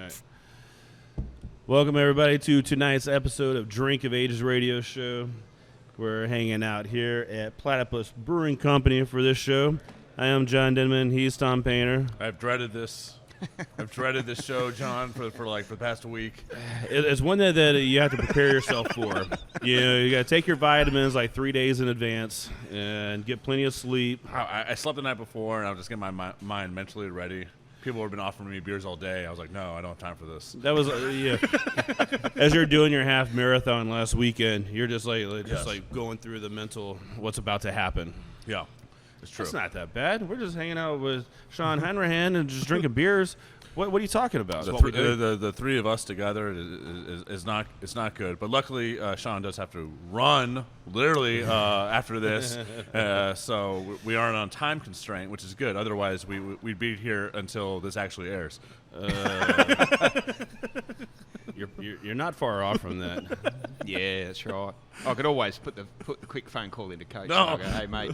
right. Welcome, everybody, to tonight's episode of Drink of Ages radio show. We're hanging out here at Platypus Brewing Company for this show. I am John Denman. He's Tom Painter. I've dreaded this. I've dreaded this show, John, for the past week. It's one that you have to prepare yourself for. You got to take your vitamins like 3 days in advance and get plenty of sleep. I slept the night before, and I was just getting my mind mentally ready. People have been offering me beers all day. I was like, no, I don't have time for this. That was as you're doing your half marathon last weekend, you're just like going through the mental what's about to happen. Yeah. It's true. It's not that bad. We're just hanging out with Sean Hanrahan and just drinking beers. What are you talking about? The three of us together is not good. But luckily, Sean does have to run literally after this, so we aren't on time constraint, which is good. Otherwise, we'd be here until this actually airs. You're not far off from that. Yeah, that's right. I could always put the quick phone call into Coach. No. And I go, hey mate,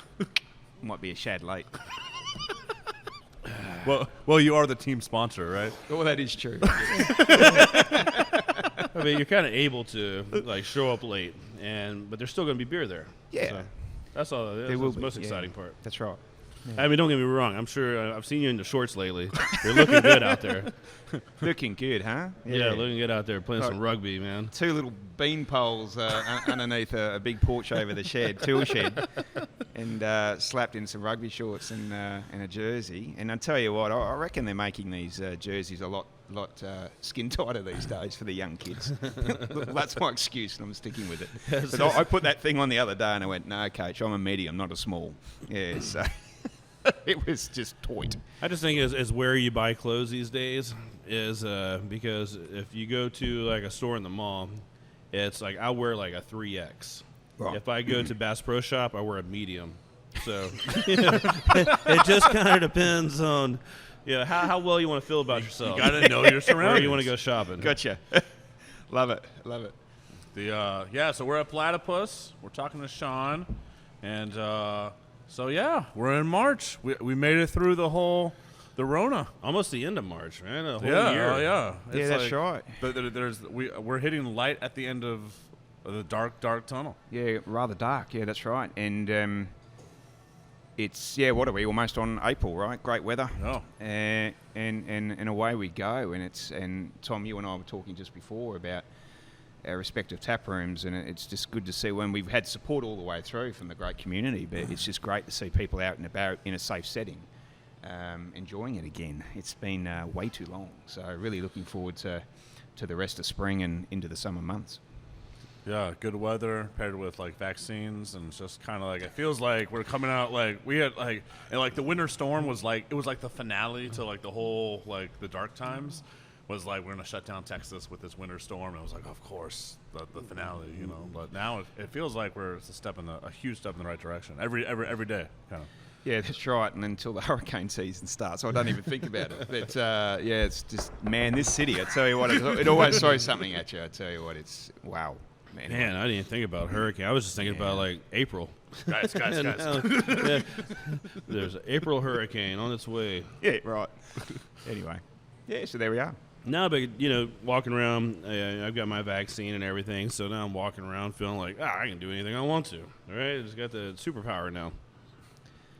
might be a shad late. Well, you are the team sponsor, right? Well, that is true. I mean, you're kind of able to like show up late, but there's still going to be beer there. Yeah. So that's all. That's the most exciting part. That's right. Yeah. I mean, don't get me wrong. I'm sure I've seen you in the shorts lately. You're looking good out there. Looking good, huh? Yeah, looking good out there playing some rugby, man. 2 little bean poles underneath a big porch over the tool shed, and slapped in some rugby shorts and a jersey. And I tell you what, I reckon they're making these jerseys a lot skin tighter these days for the young kids. That's my excuse, and I'm sticking with it. But I put that thing on the other day, and I went, no, Coach, I'm a medium, not a small. Yeah, so... It was just toit. I just think is where you buy clothes these days is because if you go to like a store in the mall, it's like I wear like a 3X. Right. If I go to Bass Pro Shop, I wear a medium. So it just kind of depends on how well you want to feel about yourself. You got to know your surroundings. Where you want to go shopping. Gotcha. Love it. So we're at Platypus. We're talking to Sean, and. So, yeah, we're in March. We made it through the Rona. Almost the end of March, man. A whole year. Oh, yeah. Yeah, that's right. We're hitting light at the end of the dark tunnel. Yeah, rather dark. Yeah, that's right. And it's, what are we, almost on April, right? Great weather. Oh. And away we go. And Tom, you and I were talking just before about our respective tap rooms, and it's just good to see when we've had support all the way through from the great community, but it's just great to see people out and about in a safe setting enjoying it again. It's been way too long, so really looking forward to the rest of spring and into the summer months. Yeah, good weather paired with like vaccines, and it's just kind of like it feels like we're coming out like we had like and like the winter storm was like it was like the finale to like the whole like the dark times. Was like we're gonna shut down Texas with this winter storm, and I was like, of course, the finale, But now it feels like it's a huge step in the right direction every day, kind of. Yeah, that's right. And until the hurricane season starts, I don't even think about it. But it's just this city. I tell you what, it always throws something at you. I tell you what, it's wow, man. Man, I didn't even think about hurricane. I was just thinking about like April. Guys. There's an April hurricane on its way. Yeah, right. Anyway, so there we are. No, but, walking around, I've got my vaccine and everything, so now I'm walking around feeling like, I can do anything I want to, all right? I just got the superpower now.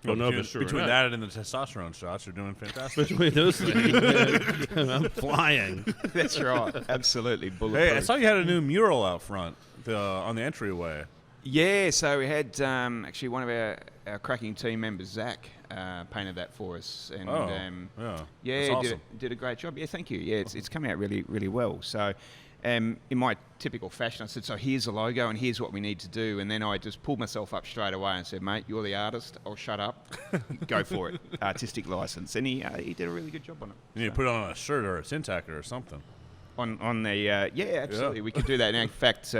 Between that and the testosterone shots, you're doing fantastic. Between those things, I'm flying. That's right. Absolutely bulletproof. Hey, I saw you had a new mural out front on the entryway. Yeah, so we had actually one of our cracking team members, Zach, painted that for us, and awesome. did a great job. Yeah, thank you. Yeah, it's come out really, really well. So, in my typical fashion, I said, so here's the logo and here's what we need to do, and then I just pulled myself up straight away and said, mate, you're the artist. I'll shut up. Go for it. Artistic license, and he did a really good job on it. You need to put it on a shirt or a tin tacker or something. On the absolutely, we could do that. Now, in fact,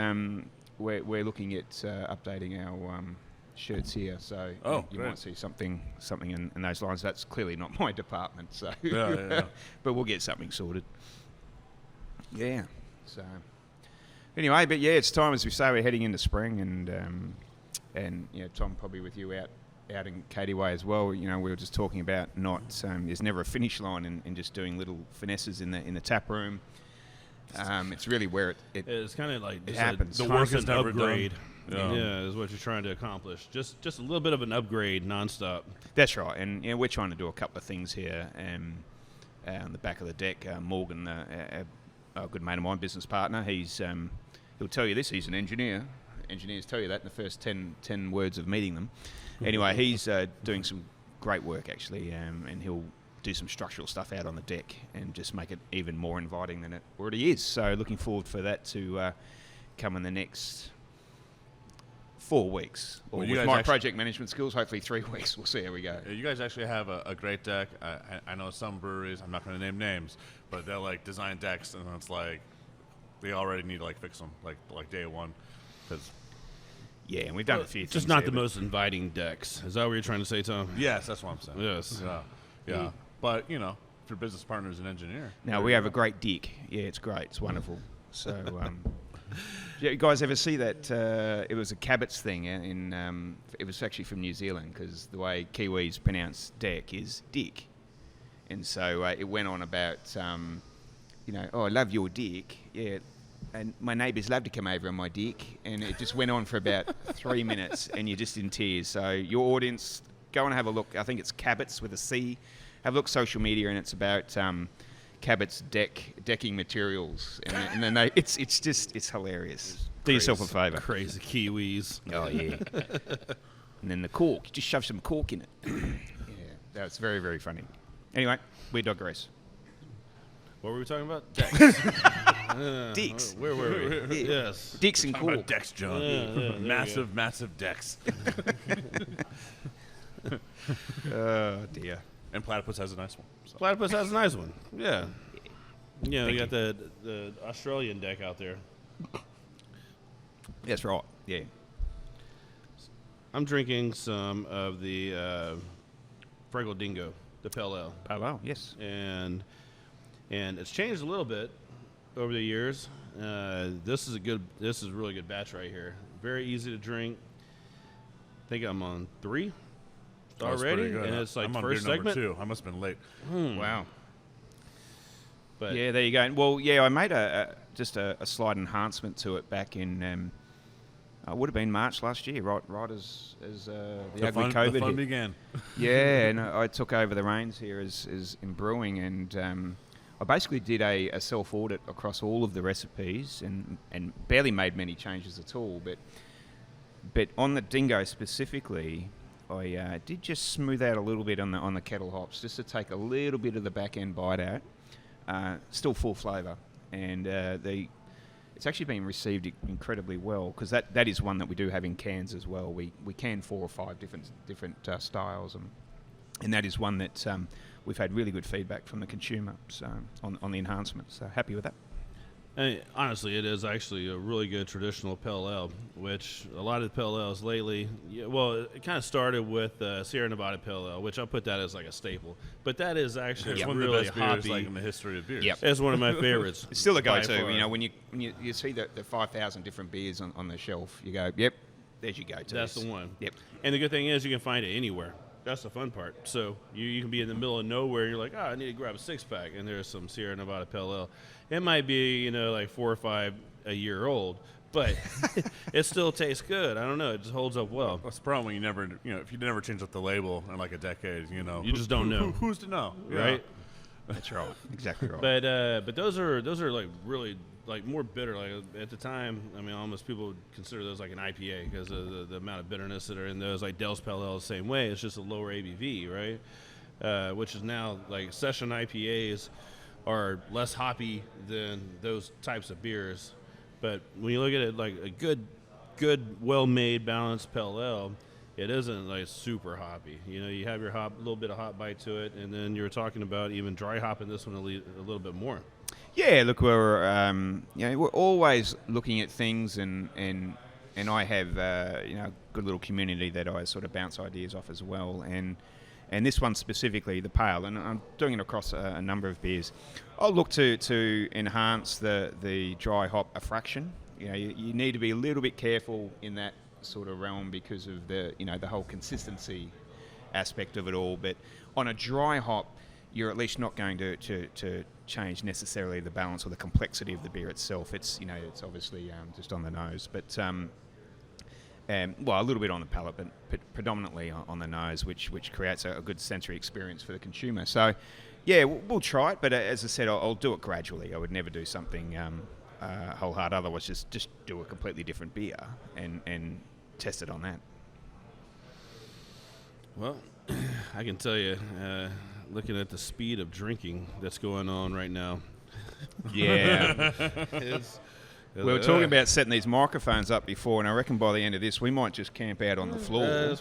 we're looking at updating our shirts here, so you might see something in those lines. That's clearly not my department, so but we'll get something sorted. Yeah. So anyway, but it's time, as we say, we're heading into spring, and Tom, probably with you out out in Katie Way as well. You know, we were just talking about there's never a finish line, and just doing little finesses in the tap room. It's really where it's kind of like it happens. The work is never upgrade. done. Yeah, is what you're trying to accomplish. Just a little bit of an upgrade nonstop. That's right, and we're trying to do a couple of things here. On the back of the deck, Morgan, a good mate of mine, business partner, he'll tell you this. He's an engineer. Engineers tell you that in the first 10 words of meeting them. Anyway, he's doing some great work actually, and he'll do some structural stuff out on the deck and just make it even more inviting than it already is. So looking forward for that to come in the next 4 weeks. Or Well, with my project management skills, hopefully 3 weeks. We'll see how we go. Yeah, you guys actually have a great deck. I know some breweries, I'm not going to name names, but they'll like design decks and it's like they already need to like fix them like day one. Cause Yeah, and we've done a few things. Just not there, the most inviting decks. Is that what you're trying to say, Tom? yes, that's what I'm saying. Yes. Yeah. But, you know, if your business partner is an engineer. Now, we have a great deck. Yeah, it's great. It's wonderful. So, yeah, you guys ever see that? It was a Cabot's thing. It was actually from New Zealand, because the way Kiwis pronounce deck is dick. And so it went on about, I love your dick. Yeah. And my neighbours love to come over on my dick. And it just went on for about 3 minutes, and you're just in tears. So your audience, go and have a look. I think it's Cabot's with a C. Have a look social media, and it's about Cabot's decking materials, and then it's hilarious. Do yourself a favour. Crazy Kiwis. Oh yeah. And then the cork, just shove some cork in it. Yeah, that's very, very funny. Anyway, we digress. What were we talking about? Decks. Dicks. Where were we? Yeah. Yes. Dicks and Talking about cork. decks, John. Yeah, massive decks. Oh dear. And Platypus has a nice one. So. Platypus has a nice one. Yeah. Yeah, we got the Australian deck out there. That's right. Yeah. I'm drinking some of the Fraggle Dingo, the Pale Ale. Pale Ale, yes. And it's changed a little bit over the years. This is a really good batch right here. Very easy to drink. I think I'm on 3 already, and it's like I'm on first beer segment. number 2. I must have been late. Wow. But Yeah, there you go. Well, yeah, I made just a slight enhancement to it back in would have been March last year, right as the ugly COVID The fun hit. began. Yeah, and I took over the reins here as in brewing, and I basically did a self-audit across all of the recipes, and barely made many changes at all. But on the Dingo specifically, I did just smooth out a little bit on the kettle hops, just to take a little bit of the back end bite out. Still full flavour, and it's actually been received incredibly well, because that is one that we do have in cans as well. We can 4 or 5 different styles, and that is one that we've had really good feedback from the consumer. So on the enhancement, so happy with that. And honestly, it is actually a really good traditional pale ale, which a lot of the pale ales lately, it kind of started with Sierra Nevada pale ale, which I'll put that as like a staple. But that is actually It's one really of the best beers hoppy. like in the history of beers. Yep. It's one of my favorites. It's still a by go-to. far. You know, when you see the 5,000 different beers on the shelf, you go, yep, there's your go-to. That's the one. Yep. And the good thing is you can find it anywhere. That's the fun part. So you can be in the middle of nowhere, and you're like, I need to grab a 6-pack, and there's some Sierra Nevada Pale Ale. It might be, like 4 or 5 a year old, but it still tastes good. I don't know. It just holds up well. That's the problem when if you never change up the label in like a decade, You just don't know. Who's to know? Right? That's right. Exactly right. But those are like really like more bitter. Like at the time, I mean, almost people would consider those like an IPA because of the amount of bitterness that are in those. Like Dell's Pale Ale, the same way. It's just a lower ABV, right? Which is now like session IPAs are less hoppy than those types of beers. But when you look at it like a good, well-made, balanced Pale Ale, it isn't like super hoppy. You have your hop, a little bit of hop bite to it, and then you were talking about even dry hopping this one a little bit more. Yeah, look, we're always looking at things, and I have a good little community that I sort of bounce ideas off as well, and this one specifically, the pale, and I'm doing it across a number of beers. I'll look to enhance the dry hop a fraction. You need to be a little bit careful in that sort of realm because of the the whole consistency aspect of it all. But on a dry hop, you're at least not going to change necessarily the balance or the complexity of the beer itself. It's it's obviously just on the nose, but well, a little bit on the palate, but predominantly on the nose, which creates a good sensory experience for the consumer. So, yeah, we'll try it, but as I said, I'll do it gradually. I would never do something wholehearted. Otherwise, just do a completely different beer and test it on that. Well, I can tell you, looking at the speed of drinking that's going on right now. Yeah. We were talking about setting these microphones up before, and I reckon by the end of this, we might just camp out on the floor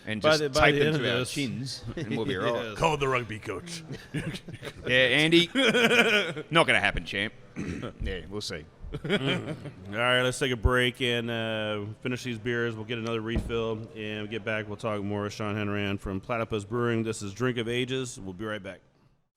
and just tape them to our chins, and we'll be right. Yes. Call the rugby coach. Yeah, Andy. Not going to happen, champ. Yeah, we'll see. All right, let's take a break and finish these beers. We'll get another refill, and we'll get back. We'll talk more with Sean Hanrahan from Platypus Brewing. This is Drink of Ages. We'll be right back.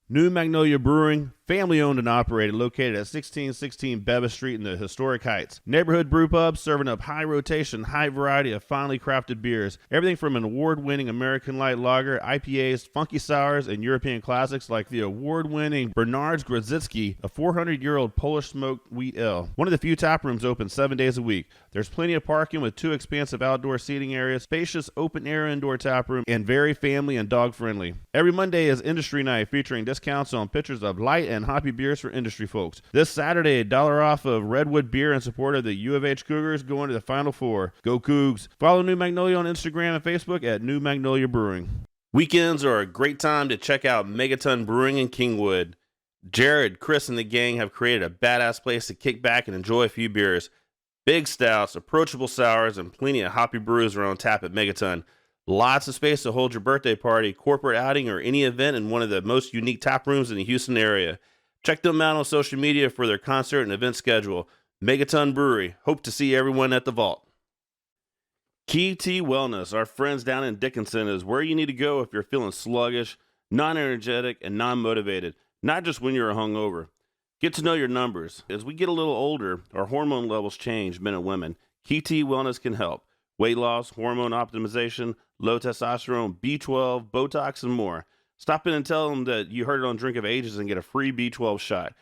New Magnolia Brewing, family-owned and operated, located at 1616 Bevis Street in the historic Heights. Neighborhood brew pub serving up high-rotation, high-variety of finely crafted beers. Everything from an award-winning American Light Lager, IPAs, funky sours, and European classics like the award-winning Bernard's Grodzicki, a 400-year-old Polish smoked wheat ale. One of the few tap rooms open 7 days a week. There's plenty of parking with 2 expansive outdoor seating areas, spacious open-air indoor tap room, and very family and dog-friendly. Every Monday is Industry Night featuring discounts on pitchers of light and hoppy beers for industry folks. This Saturday, $1 off of Redwood beer in support of the U of H Cougars going to the Final Four. Go Cougs! Follow New Magnolia on Instagram and Facebook at New Magnolia Brewing. Weekends are a great time to check out Megaton Brewing in Kingwood. Jared, Chris, and the gang have created a badass place to kick back and enjoy a few beers. Big stouts, approachable sours, and plenty of hoppy brews are on tap at Megaton. Lots of space to hold your birthday party, corporate outing, or any event in one of the most unique tap rooms in the Houston area. Check them out on social media for their concert and event schedule. Megaton Brewery. Hope to see everyone at the vault. Key T Wellness, our friends down in Dickinson, is where you need to go if you're feeling sluggish, non-energetic, and non-motivated, not just when you're hungover. Get to know your numbers. As we get a little older, our hormone levels change, men and women. Key T Wellness can help. Weight loss, hormone optimization, low testosterone, B12, Botox, and more. Stop in and tell them that you heard it on Drink of Ages and get a free B12 shot.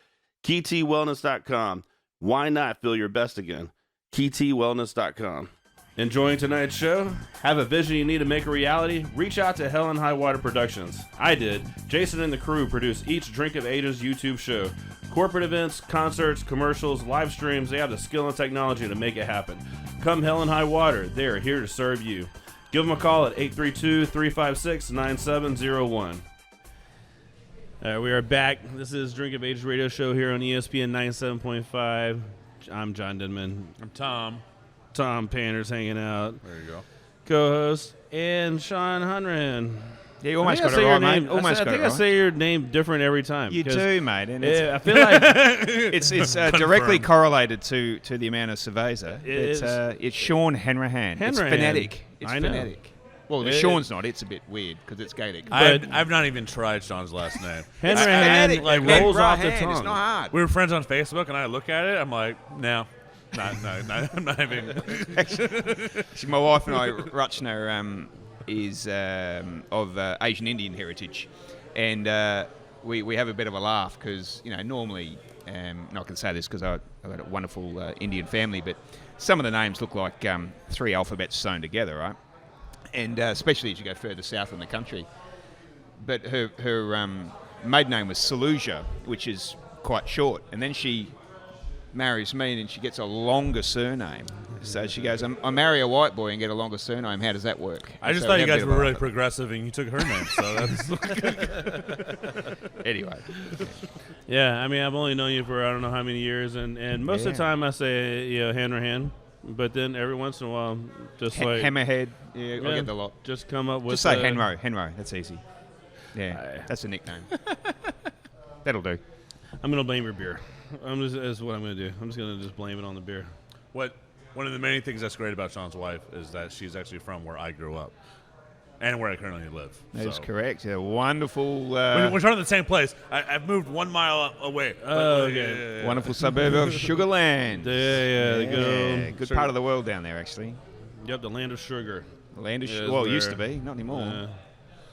KeyTWellness.com. Why not feel your best again? KeyTWellness.com. Enjoying tonight's show? Have a vision you need to make a reality? Reach out to Hell and High Water Productions. I did. Jason and the crew produce each Drink of Ages YouTube show. Corporate events, concerts, commercials, live streams, they have the skill and technology to make it happen. Come Hell and High Water, they're here to serve you. Give them a call at 832-356-9701. We are back. This is Drink of Ages radio show here on ESPN 97.5. I'm John Denman. I'm Tom. Tom Panner's hanging out. There you go. Co-host. And Sean Hanrahan. Yeah, you almost got it right, mate. I think I say your name different every time. You do, mate. And I feel like it's directly correlated to the amount of cerveza. It's Sean Hanrahan. It's phonetic. It's phonetic. Well, the Sean's not. It's a bit weird because it's Gaelic. I've not even tried Sean's last name. Hanrahan rolls off the tongue. It's not hard. We were friends on Facebook, and I look at it. I'm like, no, I'm not even. Actually, my wife and I, Rachna, is of Asian Indian heritage, and we have a bit of a laugh because normally, and I can say this because I've got a wonderful Indian family, but some of the names look like 3 alphabets sewn together, right? And especially as you go further south in the country. But her maiden name was Saluja, which is quite short, and then she marries me and she gets a longer surname. So she goes, I marry a white boy and get a longer surname. How does that work? I just thought you guys were really progressive and you took her name. So that's anyway. Yeah, I mean, I've only known you for I don't know how many years, and most of the time I say Hanrahan, but then every once in a while, just like Hammerhead. Yeah, I get the lot. Just come up with. Just say Henro. That's easy. Yeah, that's a nickname. That'll do. I'm gonna blame your beer. That's what I'm gonna do. I'm just gonna blame it on the beer. One of the many things that's great about Sean's wife is that she's actually from where I grew up and where I currently live. That's correct. A wonderful. We're from the same place. I've moved 1 mile away. Okay. Wonderful suburb of Sugarland. Yeah. Good part of the world down there, actually. Yep, the land of sugar. Land of Is well, it used there. to be, not anymore.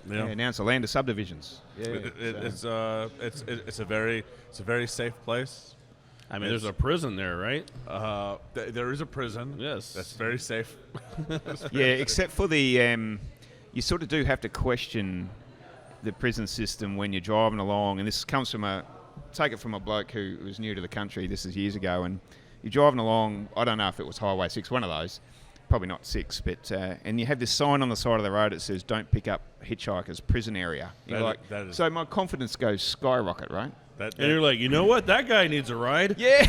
Yeah. Now it's a land of subdivisions. Yeah, It's a very safe place. I mean, there's a prison there, right? There is a prison. Yes. That's very safe. yeah, except for the you sort of do have to question the prison system when you're driving along, and this comes from take it from a bloke who was new to the country. This is years ago, and you're driving along. I don't know if it was Highway 6, one of those, probably not 6, but and you have this sign on the side of the road that says "Don't pick up hitchhikers, prison area." You're so my confidence goes skyrocket, right? And you're like, you know what? That guy needs a ride. Yeah.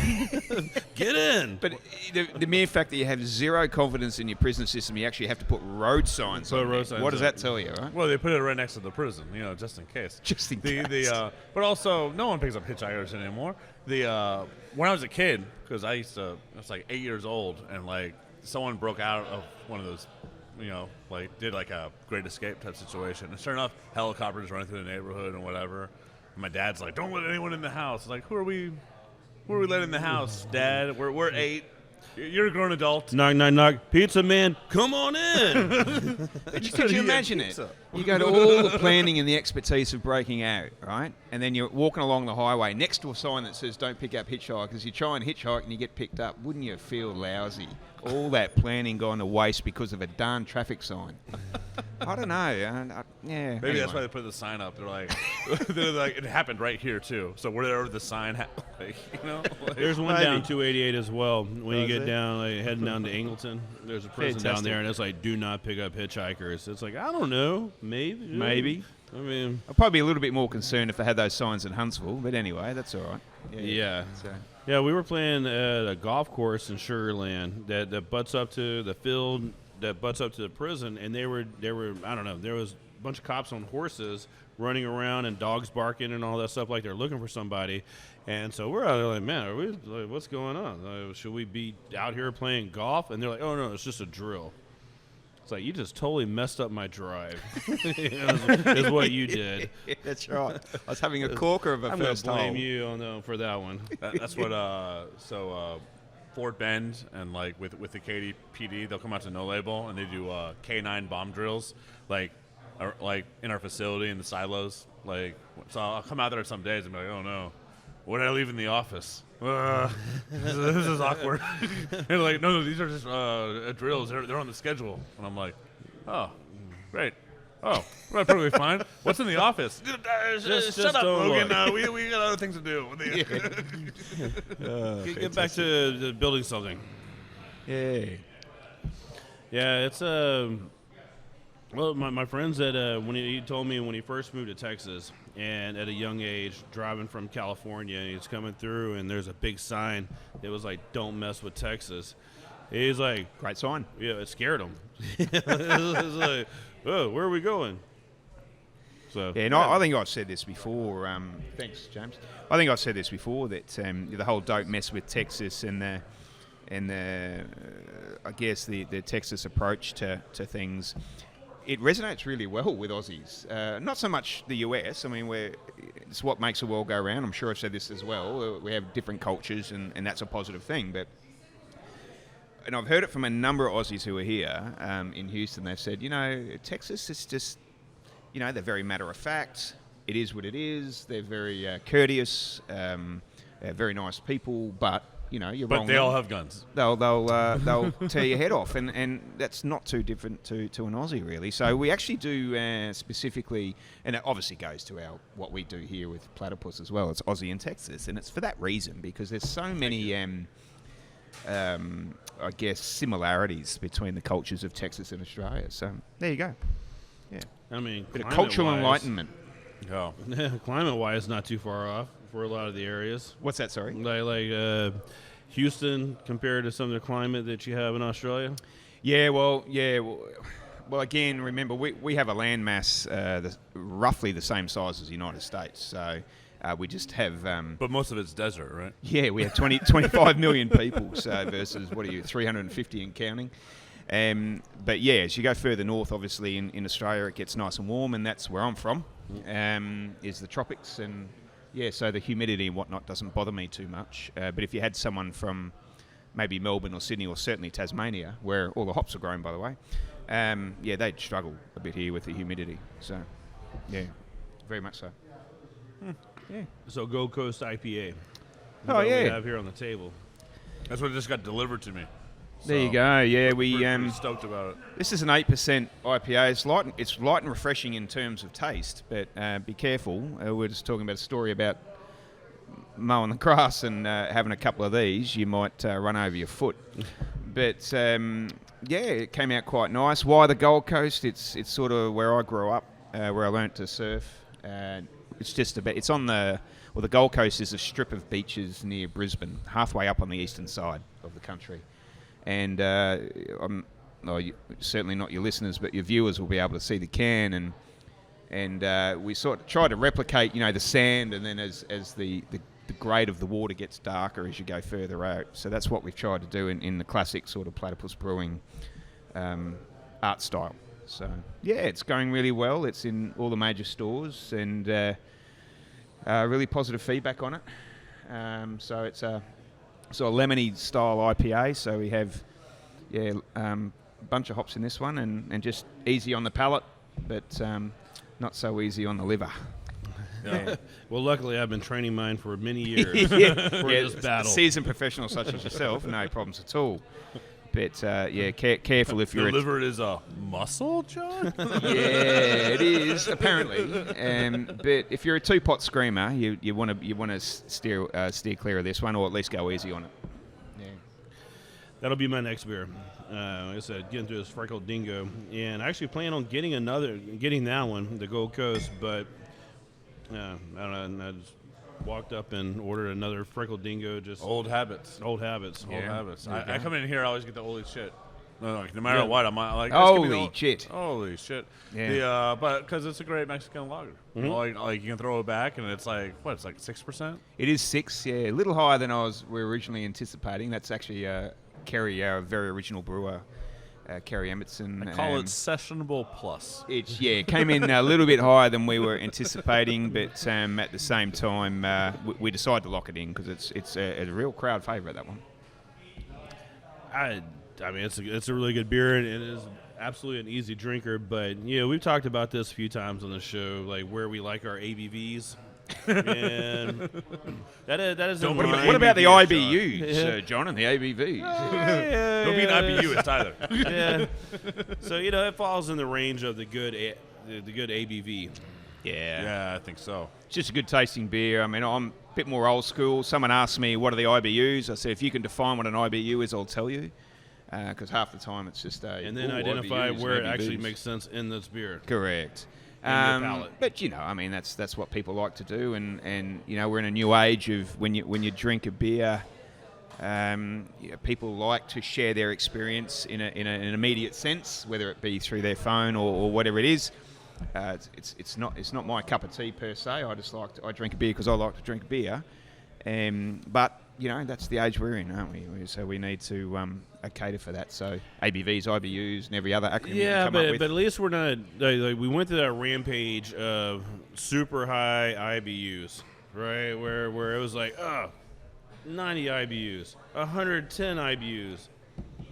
Get in. But the mere fact that you have zero confidence in your prison system, you actually have to put road signs on there. What does that tell you, right? Well, they put it right next to the prison, just in case. Just in case. But also, no one picks up hitchhikers anymore. When I was a kid, because I was like 8 years old, and like someone broke out of one of those, did like a Great Escape type situation. And sure enough, helicopters running through the neighborhood and whatever. And my dad's like, "Don't let anyone in the house." Like, who are we letting in the house, Dad? We're 8. You're a grown adult. Knock, knock, knock. Pizza man, come on in. Could you imagine it? You go to all the planning and the expertise of breaking out, right? And then you're walking along the highway next to a sign that says "Don't pick up hitchhikers." You try and hitchhike and you get picked up. Wouldn't you feel lousy? All that planning gone to waste because of a darn traffic sign. I don't know. Yeah. Maybe that's why they put the sign up. They're like, it happened right here too. So wherever the sign, There's one down 288 as well. When you get down, heading down to Angleton, there's a prison down there, and it's like, do not pick up hitchhikers. It's like, I don't know, maybe. I mean, I'd probably be a little bit more concerned if they had those signs in Huntsville, but anyway, that's all right. Yeah. So. Yeah, we were playing at a golf course in Sugarland that butts up to the field that butts up to the prison, and they were I don't know, there was a bunch of cops on horses running around and dogs barking and all that stuff like they're looking for somebody. And so we're out there like, man, what's going on? Should we be out here playing golf? And they're like, oh no, it's just a drill. It's like, you just totally messed up my drive. is what you did. That's right. I was having a corker of a first hole. I'm going to blame you for that one. That's what, Fort Bend and like with the KDPD, they'll come out to No Label and they do K9 bomb drills, like in our facility in the silos. Like, so I'll come out there some days and be like, oh no, what did I leave in the office? This is awkward. And they're like, no, these are just drills. They're on the schedule. And I'm like, oh, great. Oh, well, perfectly fine. What's in the office? Shut up, Logan. We got other things to do. Get back to building something. Yeah. Yeah, it's well, my friend said when he told me when he first moved to Texas, and at a young age, driving from California, and he's coming through, and there's a big sign that was like, "Don't mess with Texas." He's like, great sign. Yeah, it scared him. It's like, oh, where are we going? So yeah, and I think I've said this before. Thanks, James. I think I've said this before that the whole "don't mess with Texas" and the I guess the Texas approach to things. It resonates really well with Aussies. Not so much the US. I mean, it's what makes the world go round. I'm sure I've said this as well. We have different cultures, and that's a positive thing. And I've heard it from a number of Aussies who are here in Houston. They've said, Texas is just, they're very matter of fact. It is what it is. They're very courteous, very nice people, but you're wrong. But they all have guns. They'll tear your head off, and that's not too different to an Aussie, really. So we actually do specifically, and it obviously goes to what we do here with Platypus as well. It's Aussie and Texas, and it's for that reason because there's so many, I guess, similarities between the cultures of Texas and Australia. So there you go. Yeah, I mean, bit of cultural enlightenment. Oh, climate-wise, not too far off for a lot of the areas. What's that? Sorry. Like Houston compared to some of the climate that you have in Australia? Yeah, well, again, remember, we have a land mass roughly the same size as the United States, so we just have... but most of it's desert, right? Yeah, we have 25 million people, so versus, 350 and counting. But yeah, as you go further north, obviously, in Australia, it gets nice and warm, and that's where I'm from, is the tropics, and... Yeah, so the humidity and whatnot doesn't bother me too much. But if you had someone from maybe Melbourne or Sydney or certainly Tasmania, where all the hops are grown, by the way, they'd struggle a bit here with the humidity. So, yeah, very much so. Yeah. So Gold Coast IPA. Oh, What yeah. we have here on the table. That's what just got delivered to me. There you go. Yeah, Pretty stoked about it. this is an 8% IPA. It's light and refreshing in terms of taste, but be careful. We're just talking about a story about mowing the grass and having a couple of these. You might run over your foot. But it came out quite nice. Why the Gold Coast? It's sort of where I grew up, where I learnt to surf. It's just it's on the Gold Coast is a strip of beaches near Brisbane, halfway up on the eastern side of the country. And certainly not your listeners, but your viewers will be able to see the can, and we sort of try to replicate, the sand, and then as the grade of the water gets darker as you go further out. So that's what we've tried to do in the classic sort of Platypus Brewing art style. So yeah, it's going really well. It's in all the major stores, and really positive feedback on it. So it's a lemony style IPA. So we have a bunch of hops in this one, and just easy on the palate, but not so easy on the liver. Yeah. Well, luckily I've been training mine for many years for this battle. Seasoned professional such as yourself, no problems at all. But careful if you're The liver is a muscle, John? yeah, it is apparently. But if you're a two-pot screamer, you want to steer clear of this one, or at least go easy on it. Yeah. That'll be my next beer. Like I said, getting through this Freckled Dingo, and I actually plan on getting that one, the Gold Coast, but I don't know. I just walked up and ordered another Freckled Dingo. Just Old habits. Old habits. Old habits. Okay. I come in here, I always get the oldest shit. No matter Yeah. what, I'm like, just give me the Holy shit. Holy shit. Yeah. But because it's a great Mexican lager. Mhm. Like you can throw it back, and it's like, what, it's like 6%? It is 6, yeah, a little higher than we're originally anticipating. That's actually Kerry, our very original brewer, Kerry Emmertson. I call it Sessionable Plus. It came in a little bit higher than we were anticipating, but at the same time, we decided to lock it in because it's a real crowd favourite, that one. I mean, it's a really good beer, and it is absolutely an easy drinker. But we've talked about this a few times on the show, like where we like our ABVs. And that is. What about the IBUs, John, and the ABVs? Don't be an IBU, it's Tyler. Yeah. So it falls in the range of the good ABV. Yeah, I think so. it's just a good tasting beer. I mean, I'm a bit more old school. Someone asked me, what are the IBUs? I said, if you can define what an IBU is, I'll tell you. Because half the time it's just And then identify IBUs, where it ABVs. actually makes sense in this beer. Correct. In your palate. But I mean, that's what people like to do, and we're in a new age of when you drink a beer, people like to share their experience in an immediate sense, whether it be through their phone or whatever it is. It's not my cup of tea per se. I drink a beer because I like to drink beer, but that's the age we're in, aren't we? So we need to cater for that. So ABVs, IBUs, and every other acronym we come up with. but at least we're not. Like, we went through that rampage of super high IBUs, right? Where it was like, 90 IBUs, 110 IBUs,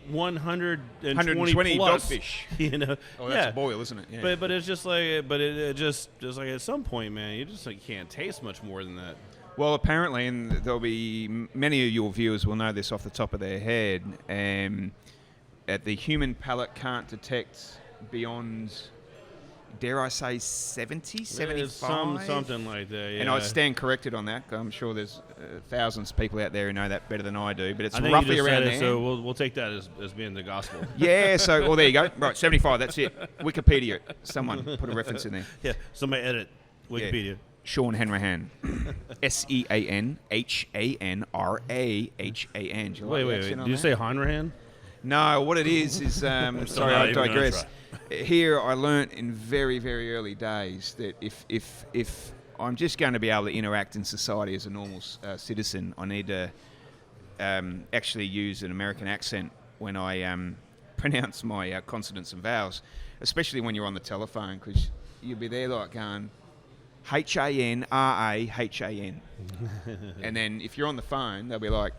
120 plus. dogfish. Oh, That's a boil, isn't it? Yeah. But it's just like, it just like at some point, man, you just can't taste much more than that. Well, apparently, and there'll be many of your viewers will know this off the top of their head, the human palate can't detect beyond, dare I say, 70, 75? Something like that, yeah. And I stand corrected on that. I'm sure there's thousands of people out there who know that better than I do, but it's I think roughly you just around said there. it, so we'll take that as being the gospel. Yeah, so, there you go. Right, 75, that's it. Wikipedia. Someone put a reference in there. Yeah, somebody edit Wikipedia. Yeah. Sean Hanrahan. SeanHanrahan. Wait. Did you say Hanrahan? No, what it is sorry, I digress. Try. Here, I learnt in very, very early days that if I'm just going to be able to interact in society as a normal citizen, I need to actually use an American accent when I pronounce my consonants and vowels, especially when you're on the telephone, because you'll be there like going, Hanrahan. And then if you're on the phone, they'll be like,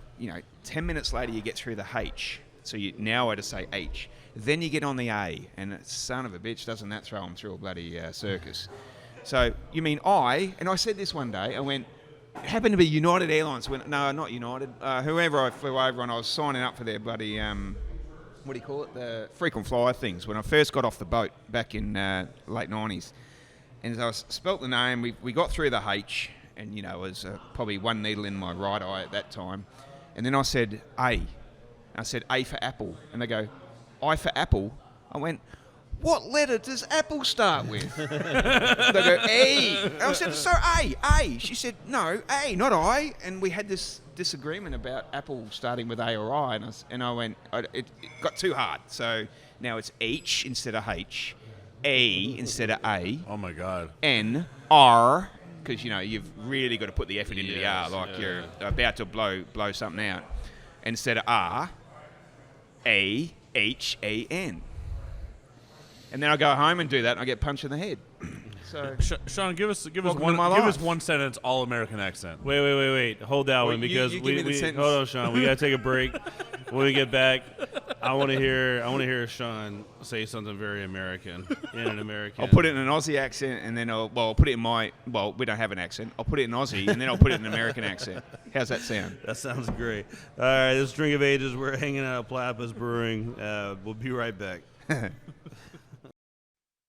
10 minutes later you get through the H. So you now I just say H. Then you get on the A, and son of a bitch, doesn't that throw them through a bloody circus? So you mean I? And I said this one day. I went, it happened to be United Airlines. Went, no, not United. Whoever I flew over, and I was signing up for their bloody what do you call it? The frequent flyer things. When I first got off the boat back in late 90s, and as I spelt the name, we got through the H, and it was probably one needle in my right eye at that time, and then I said A. I said A for apple, and they go, I for apple. I went, what letter does apple start with? They go, A. And I said, so A. She said, no, A, not I. And we had this disagreement about apple starting with A or I, and I went, it got too hard. So now it's H instead of H, A instead of A. Oh my God. N, R, because you've really got to put the effort into the R, like you're about to blow something out. Instead of R, A, H, A, N. And then I go home and do that, and I get punched in the head. So, Sean, give us Welcome to my life. one sentence all American accent. Wait. Hold that one because you give me the we sentence. hold on, Sean. We gotta take a break. When we get back, I want to hear Sean say something very American in an American. I'll put it in an Aussie accent, and then I'll put it in we don't have an accent. I'll put it in Aussie, and then I'll put it in an American accent. How's that sound? That sounds great. All right, this is Drink of Ages. We're hanging out at Platypus Brewing. We'll be right back.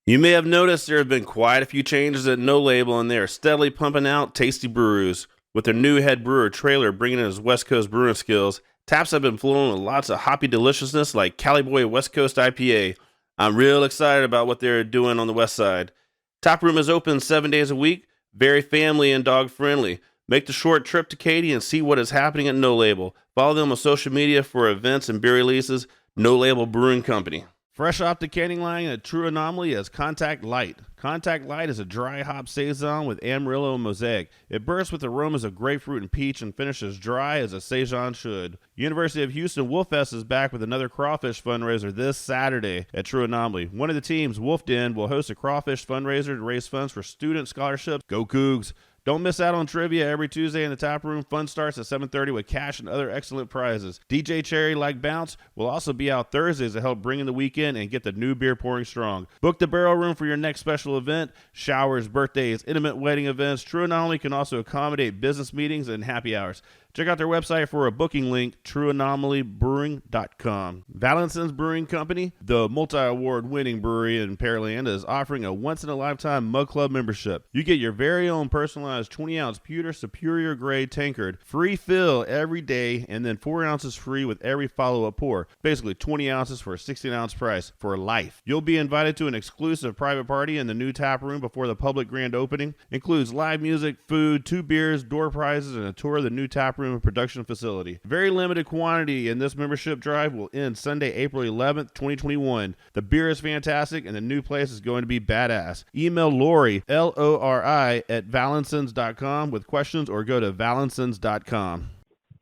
You may have noticed there have been quite a few changes at No Label, and they are steadily pumping out tasty brews. With their new head brewer, Trailer, bringing in his West Coast brewing skills, taps have been flowing with lots of hoppy deliciousness like Cali Boy West Coast IPA. I'm real excited about what they're doing on the west side. Tap room is open 7 days a week, very family and dog friendly. Make the short trip to Katy and see what is happening at No Label. Follow them on social media for events and beer releases. No Label Brewing Company. Fresh off the canning line, a true anomaly is Contact Light. Contact Light is a dry hop saison with Amarillo and Mosaic. It bursts with aromas of grapefruit and peach and finishes dry as a saison should. University of Houston Wolf Fest is back with another crawfish fundraiser this Saturday at True Anomaly. One of the teams, Wolf Den, will host a crawfish fundraiser to raise funds for student scholarships. Go Cougs! Don't miss out on trivia every Tuesday in the tap room. Fun starts at 7:30 with cash and other excellent prizes. DJ Cherry Like Bounce will also be out Thursdays to help bring in the weekend and get the new beer pouring strong. Book the barrel room for your next special event, showers, birthdays, intimate wedding events. True Anomaly can also accommodate business meetings and happy hours. Check out their website for a booking link, trueanomalybrewing.com. Valencin's Brewing Company, the multi-award winning brewery in Pearland, is offering a once-in-a-lifetime Mug Club membership. You get your very own personalized 20-ounce pewter superior grade tankard, free fill every day, and then 4 ounces free with every follow-up pour. Basically 20 ounces for a 16-ounce price for life. You'll be invited to an exclusive private party in the new tap room before the public grand opening. Includes live music, food, 2 beers, door prizes, and a tour of the new tap room and production facility. Very limited quantity, and this membership drive will end Sunday, April 11th, 2021. The beer is fantastic, and the new place is going to be badass. Email Lori, Lori, at valencins.com with questions, or go to valencins.com.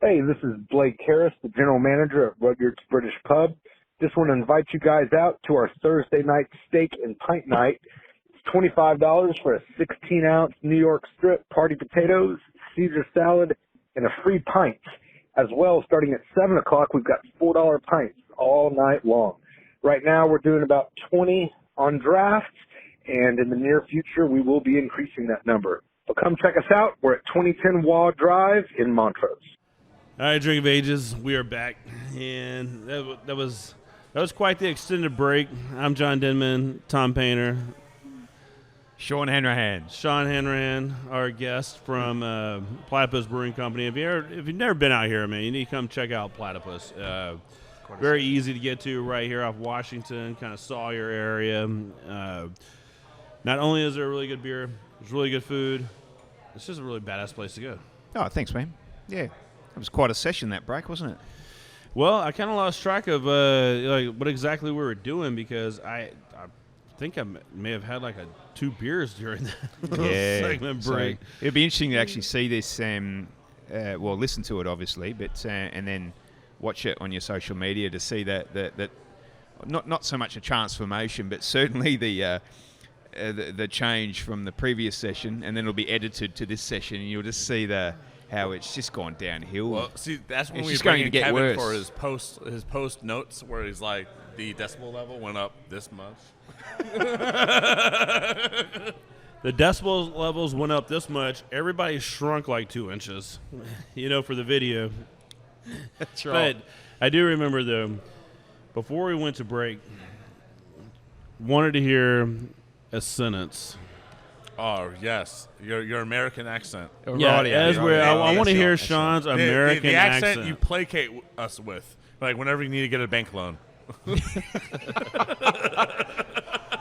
Hey, this is Blake Harris, the general manager at Rudyard's British Pub. Just want to invite you guys out to our Thursday night steak and pint night. It's $25 for a 16-ounce New York strip, party potatoes, Caesar salad, and a free pint. As well, starting at 7 o'clock, we've got $4 pints all night long. Right now, we're doing about 20 on draft, and in the near future, we will be increasing that number. So come check us out. We're at 2010 Waugh Drive in Montrose. All right, Drink of Ages, we are back, and that was quite the extended break. I'm John Denman, Tom Painter, Sean Hanrahan. Sean Hanrahan, our guest from Platypus Brewing Company. If you've never been out here, man, you need to come check out Platypus. Very easy to get to right here off Washington, kind of Sawyer area. Not only is there really good beer, there's really good food. It's just a really badass place to go. Oh, thanks, man. Yeah, it was quite a session, that break, wasn't it? Well, I kind of lost track of like what exactly we were doing because I think I may have had like 2 beers during that segment break. So it'd be interesting to actually see this, well, listen to it obviously, but and then watch it on your social media to see that not so much a transformation, but certainly the the change from the previous session, and then it'll be edited to this session, and you'll just see how it's just gone downhill. Well, see, that's when It's we just bring going to in get Kevin worse. for his post notes where he's like, the decibel level went up this much. The decibel levels went up this much. Everybody shrunk like 2 inches, for the video. That's right. But I do remember, though, before we went to break, wanted to hear a sentence. Oh, yes. Your American accent. Yeah, as where I want to hear Sean's American the accent accent. you placate us with. Like whenever you need to get a bank loan.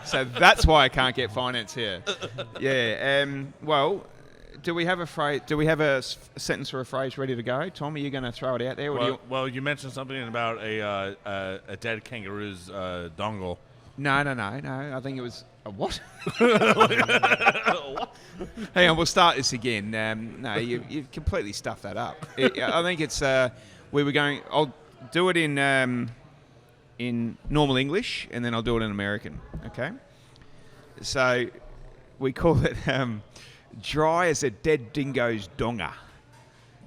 So that's why I can't get finance here. Yeah. Well, do we have a phrase? Do we have a sentence or a phrase ready to go? Tom, are you going to throw it out there? Well, you mentioned something about a dead kangaroo's dongle. No. I think it was a what? Hang on, we'll start this again. No, you've completely stuffed that up. I think it's we were going. I'll do it in normal English, and then I'll do it in American. Okay. So we call it dry as a dead dingo's donga.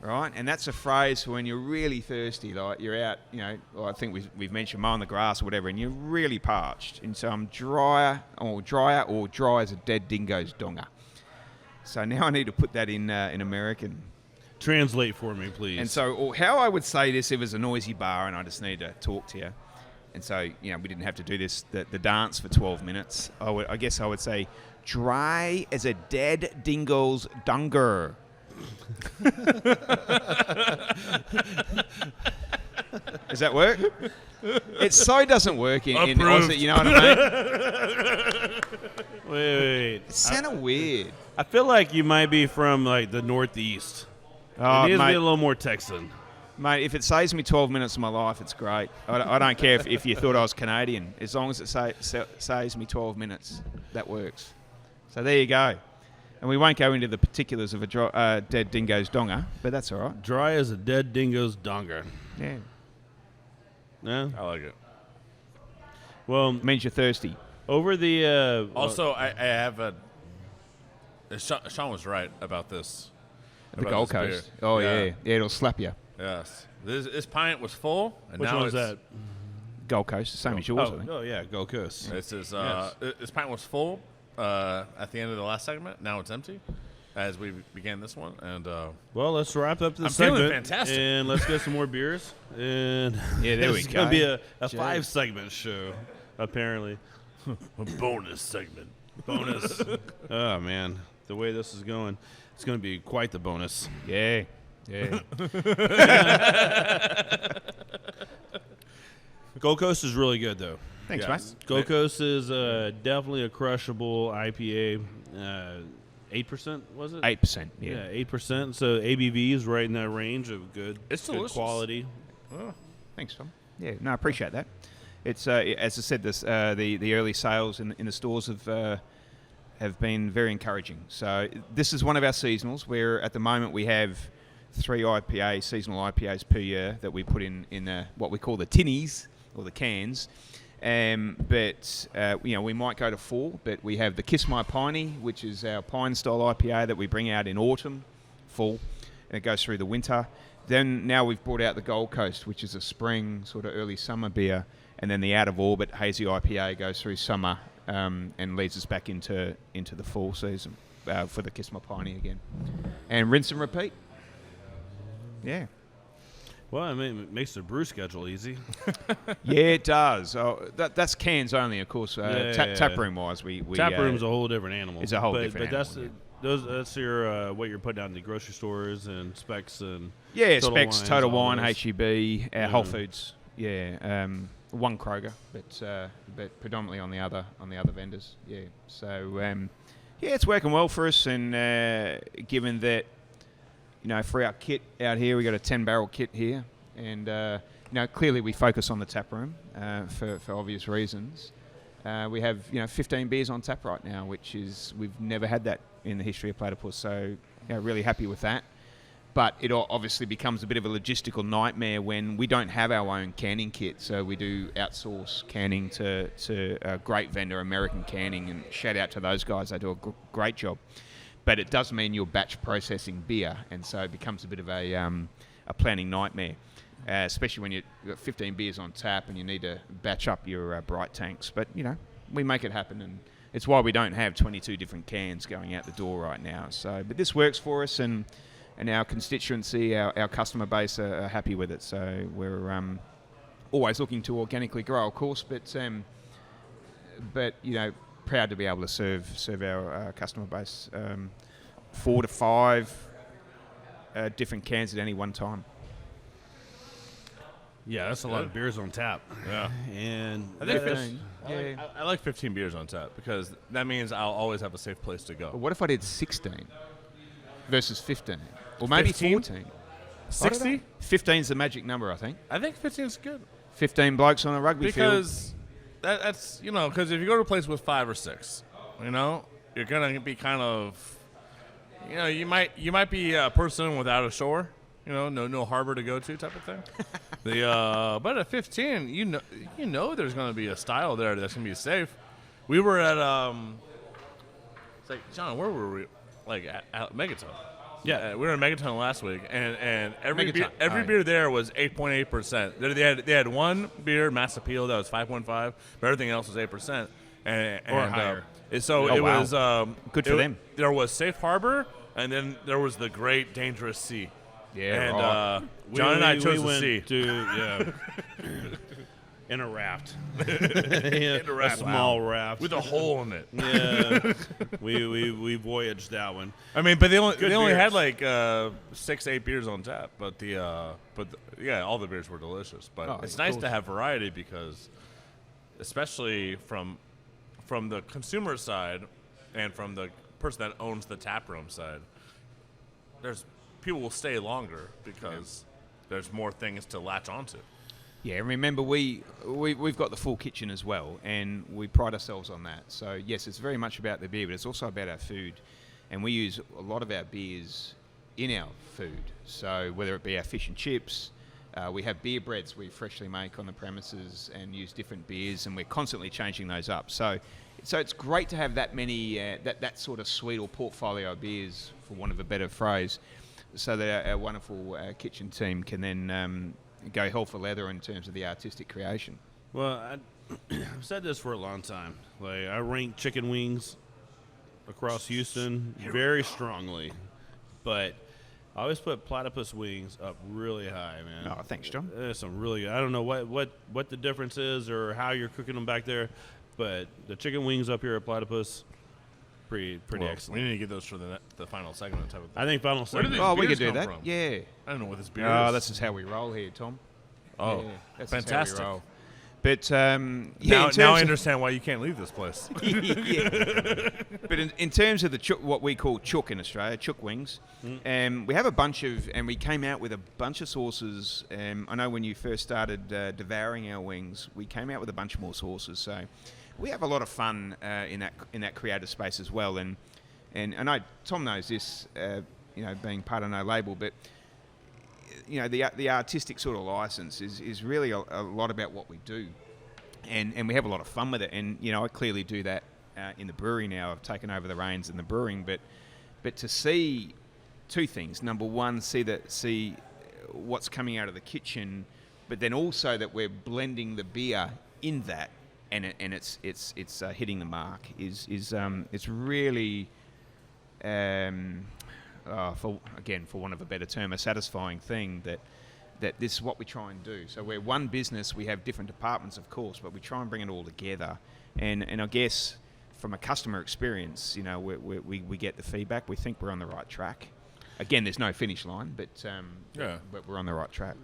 Right, and that's a phrase for when you're really thirsty, like you're out, I think we've mentioned mowing the grass or whatever, and you're really parched. And so I'm drier or dry as a dead dingo's donga. So now I need to put that in American. Translate for me, please. And so how I would say this if it was a noisy bar and I just need to talk to you. And so, we didn't have to do this, the dance for 12 minutes. I guess I would say, dry as a dead dingo's dunger. Does that work? It so doesn't work in Aussie, you know what I mean? Wait. It sounded weird. I feel like you might be from like the Northeast. It needs to be a little more Texan. Mate, if it saves me 12 minutes of my life, it's great. I don't care if you thought I was Canadian. As long as it saves me 12 minutes, that works. So there you go. And we won't go into the particulars of a dead dingo's donga, but that's all right. Dry as a dead dingo's donger. Yeah. Yeah. I like it. Well, It means you're thirsty. over the Also, I have a. Sean was right about this. The about Gold this beer. Coast. Oh, yeah. Yeah, it'll slap you. Yes. This pint was full, and which now one's it's, that? Gold Coast, the same as yours, I think. Oh yeah, Gold Coast. This is Yes. this pint was full at the end of the last segment. Now it's empty, as we began this one. And Well, let's wrap up this I'm feeling segment, fantastic. and let's get some more beers. And Yeah, there we it's go. gonna be a Jeez. 5-segment show, apparently. a bonus segment. Bonus. Oh man, the way this is going, it's gonna be quite the bonus. Yeah. Yeah. Gold Coast is really good though. Thanks, Yes. mate. Gold Coast is definitely a crushable IPA. 8% was it? 8%. Yeah, Yeah. 8%. So ABV is right in that range of good, It's good delicious. quality. Thanks, Tom. Yeah, no, I appreciate that. It's as I said, this the early sales in the stores have been very encouraging. So this is one of our seasonals where at the moment we have 3 seasonal IPAs per year that we put in what we call the tinnies or the cans. But we might go to 4, but we have the Kiss My Piney, which is our pine style IPA that we bring out in autumn, fall, and it goes through the winter. Then now we've brought out the Gold Coast, which is a spring, sort of early summer beer, and then the Out of Orbit hazy IPA goes through summer and leads us back into the fall season for the Kiss My Piney again, and rinse and repeat. Yeah. Well, I mean, it makes the brew schedule easy. Yeah, it does. Oh, that's cans only, of course. Tap room wise, we Tap room's a whole different animal. it's a whole but, different But animal, that's your what you're putting out in the grocery stores and Specs and Specs, Wines, Total all Wine, those. HEB, Whole Foods. Yeah, one Kroger, but predominantly on the other vendors. Yeah, so it's working well for us, and given that for our kit out here, we got a 10-barrel kit here, and clearly we focus on the tap room for obvious reasons. We have 15 beers on tap right now, which is we've never had that in the history of Platypus, so really happy with that. But it obviously becomes a bit of a logistical nightmare when we don't have our own canning kit. So we do outsource canning to a great vendor, American Canning, and shout out to those guys. They do a great job. But it does mean you're batch processing beer, and so it becomes a bit of a planning nightmare, especially when you've got 15 beers on tap and you need to batch up your bright tanks. But, we make it happen, and it's why we don't have 22 different cans going out the door right now. So, but this works for us, and our constituency, our customer base are happy with it. So we're always looking to organically grow, of course, but proud to be able to serve our customer base. 4 to 5 different cans at any one time. Yeah, that's a lot of beers on tap. Yeah. And I think I like 15 beers on tap because that means I'll always have a safe place to go. But what if I did 16 versus 15? Or maybe 15? 14? 60? 15 is the magic number, I think. I think 15 is good. 15 blokes on a rugby field. Because that's, because if you go to a place with 5 or 6, you're going to be kind of, you might be a person without a shore, no harbor to go to type of thing. But at 15, there's going to be a style there that's going to be safe. We were at, it's like, John, where were we? Like at Megaton. Yeah, we were in Megaton last week, and every beer there was 8.8%. They had one beer, Mass Appeal, that was 5.5, but everything else was 8%. And higher. So it was good for them. There was Safe Harbor, and then there was the Great Dangerous Sea. Yeah, and John and I chose the sea. In a raft. In a raft. A small raft. With a hole in it. Yeah. we voyaged that one. I mean, but they only beers. had like 6-8 beers on tap, but all the beers were delicious. But it's nice to have variety because, especially from the consumer side and from the person that owns the tap room side, people will stay longer because there's more things to latch onto. Yeah, and remember, we've got the full kitchen as well, and we pride ourselves on that. So, yes, it's very much about the beer, but it's also about our food. And we use a lot of our beers in our food. So, whether it be our fish and chips, we have beer breads we freshly make on the premises and use different beers, and we're constantly changing those up. So it's great to have that many, that sort of suite or portfolio of beers, for want of a better phrase, so that our wonderful kitchen team can then go hell for leather in terms of the artistic creation. Well, I've said this for a long time. Like, I rank chicken wings across Houston very strongly, but I always put Platypus wings up really high, man. Oh, thanks, John. There's some really, I don't know what the difference is or how you're cooking them back there, but the chicken wings up here at Platypus, pretty excellent. We need to get those for the final segment type of thing. I think final segment. Where do We these could do beers that. come from? Yeah. I don't know what this beer Oh, is. this is how we roll here, Tom. Oh, Yeah, that's fantastic. Just how we roll. But Now I understand why you can't leave this place. Yeah. But in terms of the what we call chook in Australia, chook wings, we have a bunch of, and we came out with a bunch of sauces. I know when you first started devouring our wings, we came out with a bunch more sauces. So we have a lot of fun in that creative space as well. And I know Tom knows this, being part of No Label, but the artistic sort of license is really a lot about what we do, and we have a lot of fun with it. And I clearly do that in the brewery now. I've taken over the reins in the brewing, but to see two things: number one, see what's coming out of the kitchen, but then also that we're blending the beer in that, and it's hitting the mark. It's really. For want of a better term, a satisfying thing that this is what we try and do. So we're one business, we have different departments, of course, but we try and bring it all together. And I guess from a customer experience, we get the feedback. We think we're on the right track. Again, there's no finish line, but we're on the right track.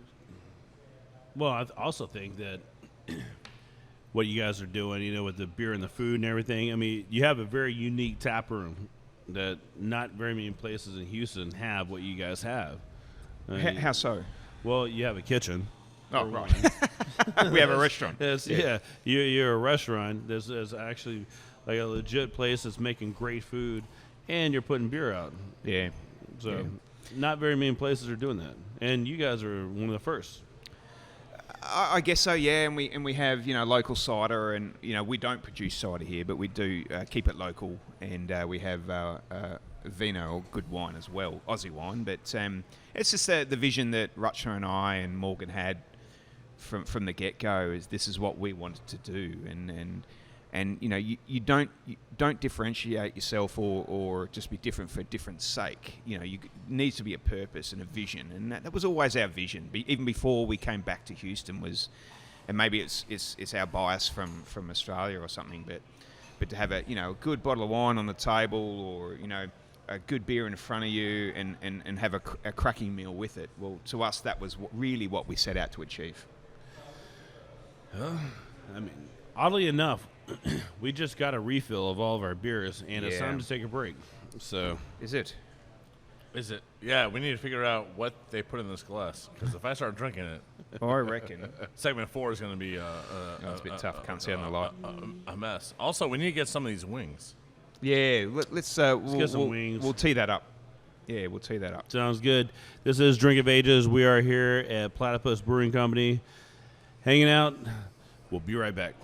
Well, I also think that what you guys are doing, with the beer and the food and everything, I mean, you have a very unique tap room that not very many places in Houston have what you guys have. How so? Well, you have a kitchen. Oh, right. We have a restaurant. You're a restaurant. There's actually like a legit place that's making great food, and you're putting beer out. Yeah. So, not very many places are doing that, and you guys are one of the first. I guess so, yeah. And we have local cider, and we don't produce cider here, but we do keep it local, and we have vino, or good wine as well, Aussie wine. But it's just the vision that Rutger and I and Morgan had from the get go. Is this is what we wanted to do, and you don't differentiate yourself or just be different for different sake. You needs to be a purpose and a vision, and that was always our vision. Even before we came back to Houston and maybe it's our bias from Australia or something, but to have a good bottle of wine on the table, or a good beer in front of you, and have a cracking meal with it. Well, to us that was really what we set out to achieve. I mean, oddly enough, we just got a refill of all of our beers, and it's time to take a break. So, Is it? Yeah, we need to figure out what they put in this glass, because if I start drinking it, I reckon. segment 4 is going to be It's a bit tough. Can't see on the light. a mess. Also, we need to get some of these wings. Yeah, let's get some wings. We'll tee that up. Yeah, we'll tee that up. sounds good. This is Drink of Ages. We are here at Platypus Brewing Company, hanging out. We'll be right back.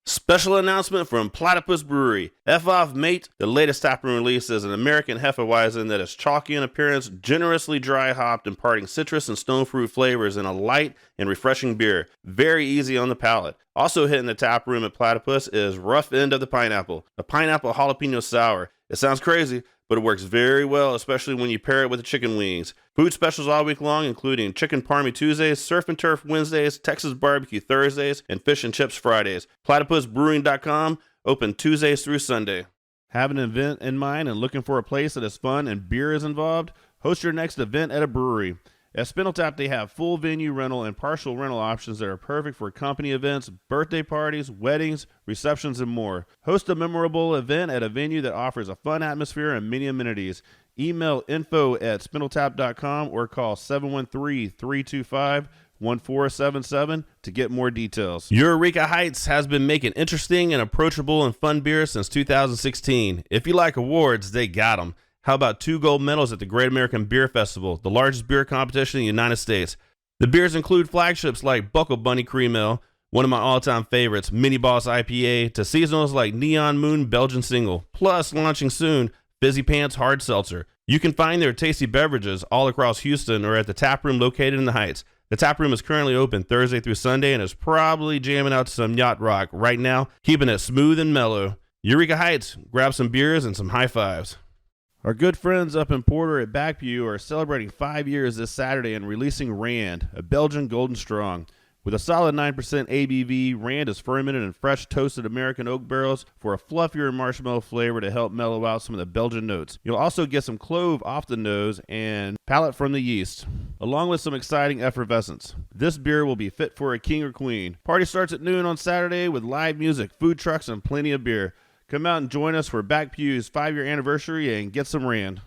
Special announcement from Platypus Brewery. F off, mate. The latest taproom release is an American Hefeweizen that is chalky in appearance, generously dry hopped, imparting citrus and stone fruit flavors in a light and refreshing beer. Very easy on the palate. Also hitting the taproom at Platypus is Rough End of the Pineapple, a pineapple jalapeno sour. It sounds crazy, but it works very well, especially when you pair it with the chicken wings. Food specials all week long, including Chicken Parmy Tuesdays, Surf and Turf Wednesdays, Texas Barbecue Thursdays, and Fish and Chips Fridays. PlatypusBrewing.com, open Tuesdays through Sunday. Have an event in mind and looking for a place that is fun and beer is involved? Host your next event at a brewery. At Spindletap, they have full venue rental and partial rental options that are perfect for company events, birthday parties, weddings, receptions, and more. Host a memorable event at a venue that offers a fun atmosphere and many amenities. Email info@spindletap.com or call 713-325-1477 to get more details. Eureka Heights has been making interesting and approachable and fun beer since 2016. If you like awards, they got them. How about 2 gold medals at the Great American Beer Festival, the largest beer competition in the United States? The beers include flagships like Buckle Bunny Cream Ale, one of my all-time favorites, Mini Boss IPA, to seasonals like Neon Moon Belgian Single, plus launching soon, Fizzy Pants Hard Seltzer. You can find their tasty beverages all across Houston or at the taproom located in the Heights. The taproom is currently open Thursday through Sunday and is probably jamming out to some yacht rock right now, keeping it smooth and mellow. Eureka Heights, grab some beers and some high fives. Our good friends up in Porter at Backview are celebrating 5 years this Saturday and releasing Rand, a Belgian Golden Strong. With a solid 9% ABV, Rand is fermented in fresh toasted American oak barrels for a fluffier marshmallow flavor to help mellow out some of the Belgian notes. You'll also get some clove off the nose and palate from the yeast, along with some exciting effervescence. This beer will be fit for a king or queen. Party starts at noon on Saturday with live music, food trucks, and plenty of beer. Come out and join us for Backview's 5-year anniversary and get some Rand.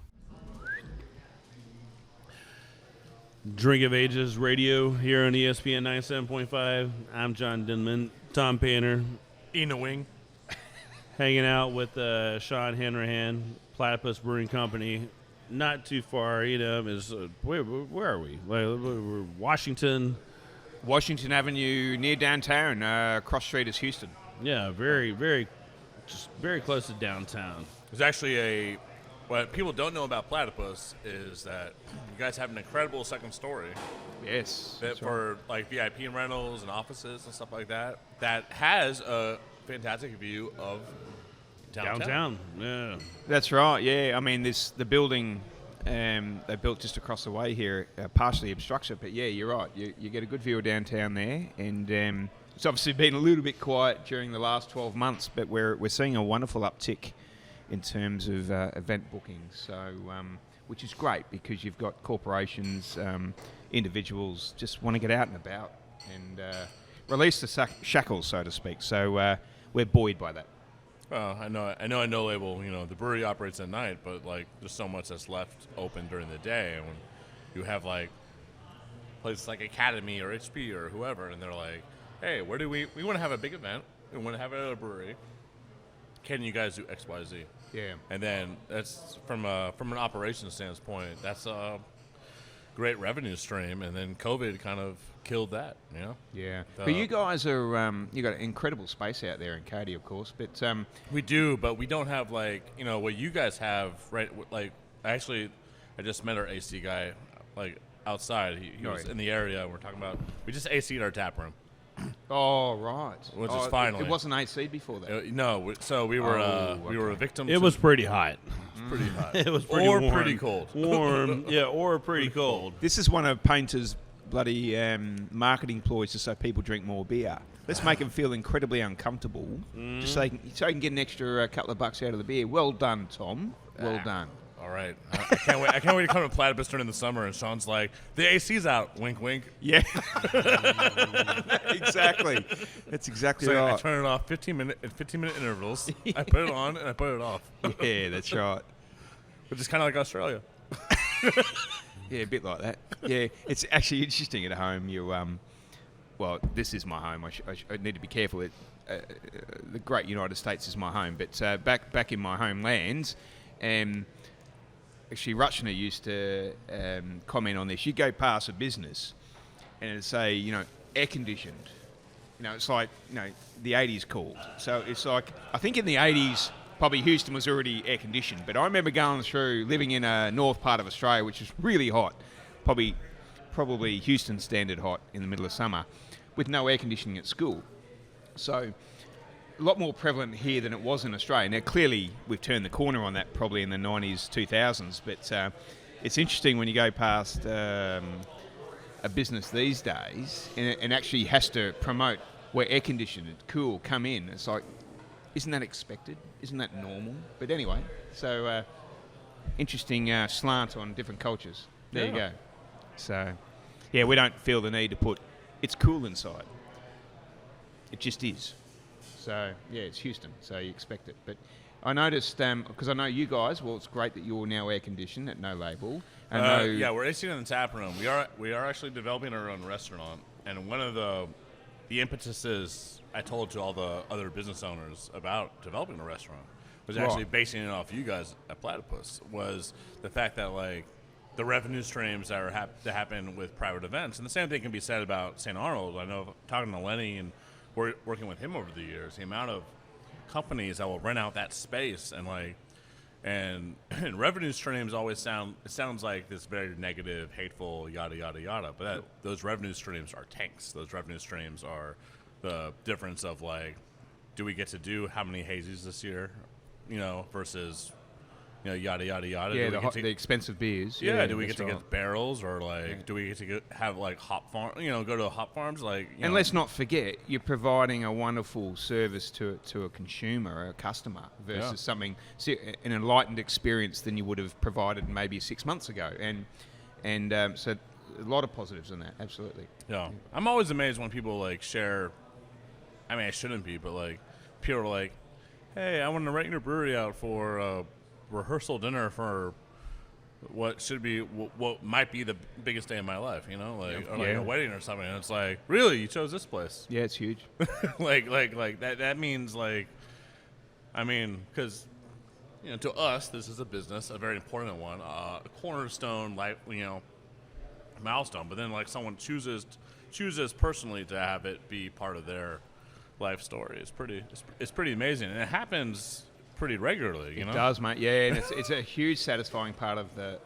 Drink of Ages Radio here on ESPN 97.5. I'm John Denman, Tom Painter. Eating a wing. Hanging out with Sean Hanrahan, Platypus Brewing Company. Not too far, is where are we? We're Washington Avenue, near downtown. Cross street is Houston. Yeah, very close to downtown. There's actually what people don't know about Platypus is that you guys have an incredible second story. Yes. That for like VIP and rentals and offices and stuff like that. That has a fantastic view of downtown. Yeah. That's right. Yeah. I mean, the building they built just across the way here, partially obstructs it, but yeah, you're right. You get a good view of downtown there, and it's obviously been a little bit quiet during the last 12 months, but we're seeing a wonderful uptick in terms of event bookings. So, which is great because you've got corporations, individuals just want to get out and about and release the shackles, so to speak. So we're buoyed by that. Well, I know at No Label, the brewery operates at night, but like there's so much that's left open during the day, and when you have like places like Academy or HP or whoever, and they're like, hey, where do we want to have a big event? We want to have it at a brewery. Can you guys do X, Y, Z? Yeah. And then that's from an operations standpoint, that's a great revenue stream. And then COVID kind of killed that, you know? Yeah. But you guys are, you got incredible space out there in Katy, of course. But We do, but we don't have like, you know, what you guys have, right? Like, I just met our AC guy, like, outside. He was in the area. We're talking about, we just AC'd our tap room. oh, right. Which is finally. It wasn't AC before that. No, so we were we were a victim. It was pretty hot. pretty hot. It was pretty or warm. pretty cold. Warm, yeah, or pretty cold. This is one of Painter's bloody marketing ploys just so people drink more beer. Let's make them feel incredibly uncomfortable, just so you can get an extra couple of bucks out of the beer. Well done, Tom. Well done. All right, I can't wait. I can't wait to come to Platypus during the summer. And Sean's like, the AC's out. Wink, wink. Yeah, exactly. That's exactly So right. I turn it off 15-minute intervals. I put it on and I put it off, Yeah, that's right. which is kind of like Australia. Yeah, a bit like that. Yeah, it's actually interesting at home. You, well, this is my home. I need to be careful. The great United States is my home, but back in my homelands, actually, Rutschner used to comment on this. You go past a business, and it'd say, you know, air conditioned. You know, it's like, you know, the 80s called. So it's like, I think in the 80s, probably Houston was already air conditioned. But I remember going through, living in a north part of Australia, which is really hot, probably Houston standard hot in the middle of summer, with no air conditioning at school. So a lot more prevalent here than it was in Australia. Now, clearly, we've turned the corner on that probably in the 90s, 2000s, but it's interesting when you go past a business these days and actually has to promote where air-conditioned, cool, come in. It's like, isn't that expected? Isn't that normal? But anyway, so interesting slant on different cultures. There you go. So, yeah, we don't feel the need to put, it's cool inside. It just is. So, yeah, it's Houston, so you expect it. But I noticed, because I know you guys, well, it's great that you're now air-conditioned at No Label. Yeah, we're ACing in the tap room. We are actually developing our own restaurant. And one of the impetuses I told to all the other business owners about developing a restaurant was actually basing it off you guys at Platypus, was the fact that, like, the revenue streams that are that happen with private events. And the same thing can be said about St. Arnold. I know, talking to Lenny and working with him over the years, the amount of companies that will rent out that space and and revenue streams always sounds like this very negative, hateful, yada yada yada. But those revenue streams are tanks. Those revenue streams are the difference of, like, do we get to do how many hazies this year, you know, versus, you know, yada yada yada. Yeah, the expensive beers. Yeah, do we get to get barrels, or like, do we get to have like hop farm? You know, go to hop farms, like. And let's not forget, you're providing a wonderful service to a consumer, a customer, versus something, an enlightened experience than you would have provided maybe 6 months ago, and so a lot of positives in that, absolutely. Yeah, I'm always amazed when people like share. I mean, I shouldn't be, but like, people are like, "Hey, I want to rent your brewery out for rehearsal dinner for what should be what might be the biggest day of my life," you know, like, or like a wedding or something. And it's like, really, you chose this place? Yeah, it's huge. like that means, like, I mean, because, you know, to us, this is a business, a very important one, a cornerstone, like, you know, milestone. But then, like, someone chooses personally to have it be part of their life story. It's pretty amazing, and it happens pretty regularly, you know. It does, mate. Yeah, and it's a huge satisfying part of the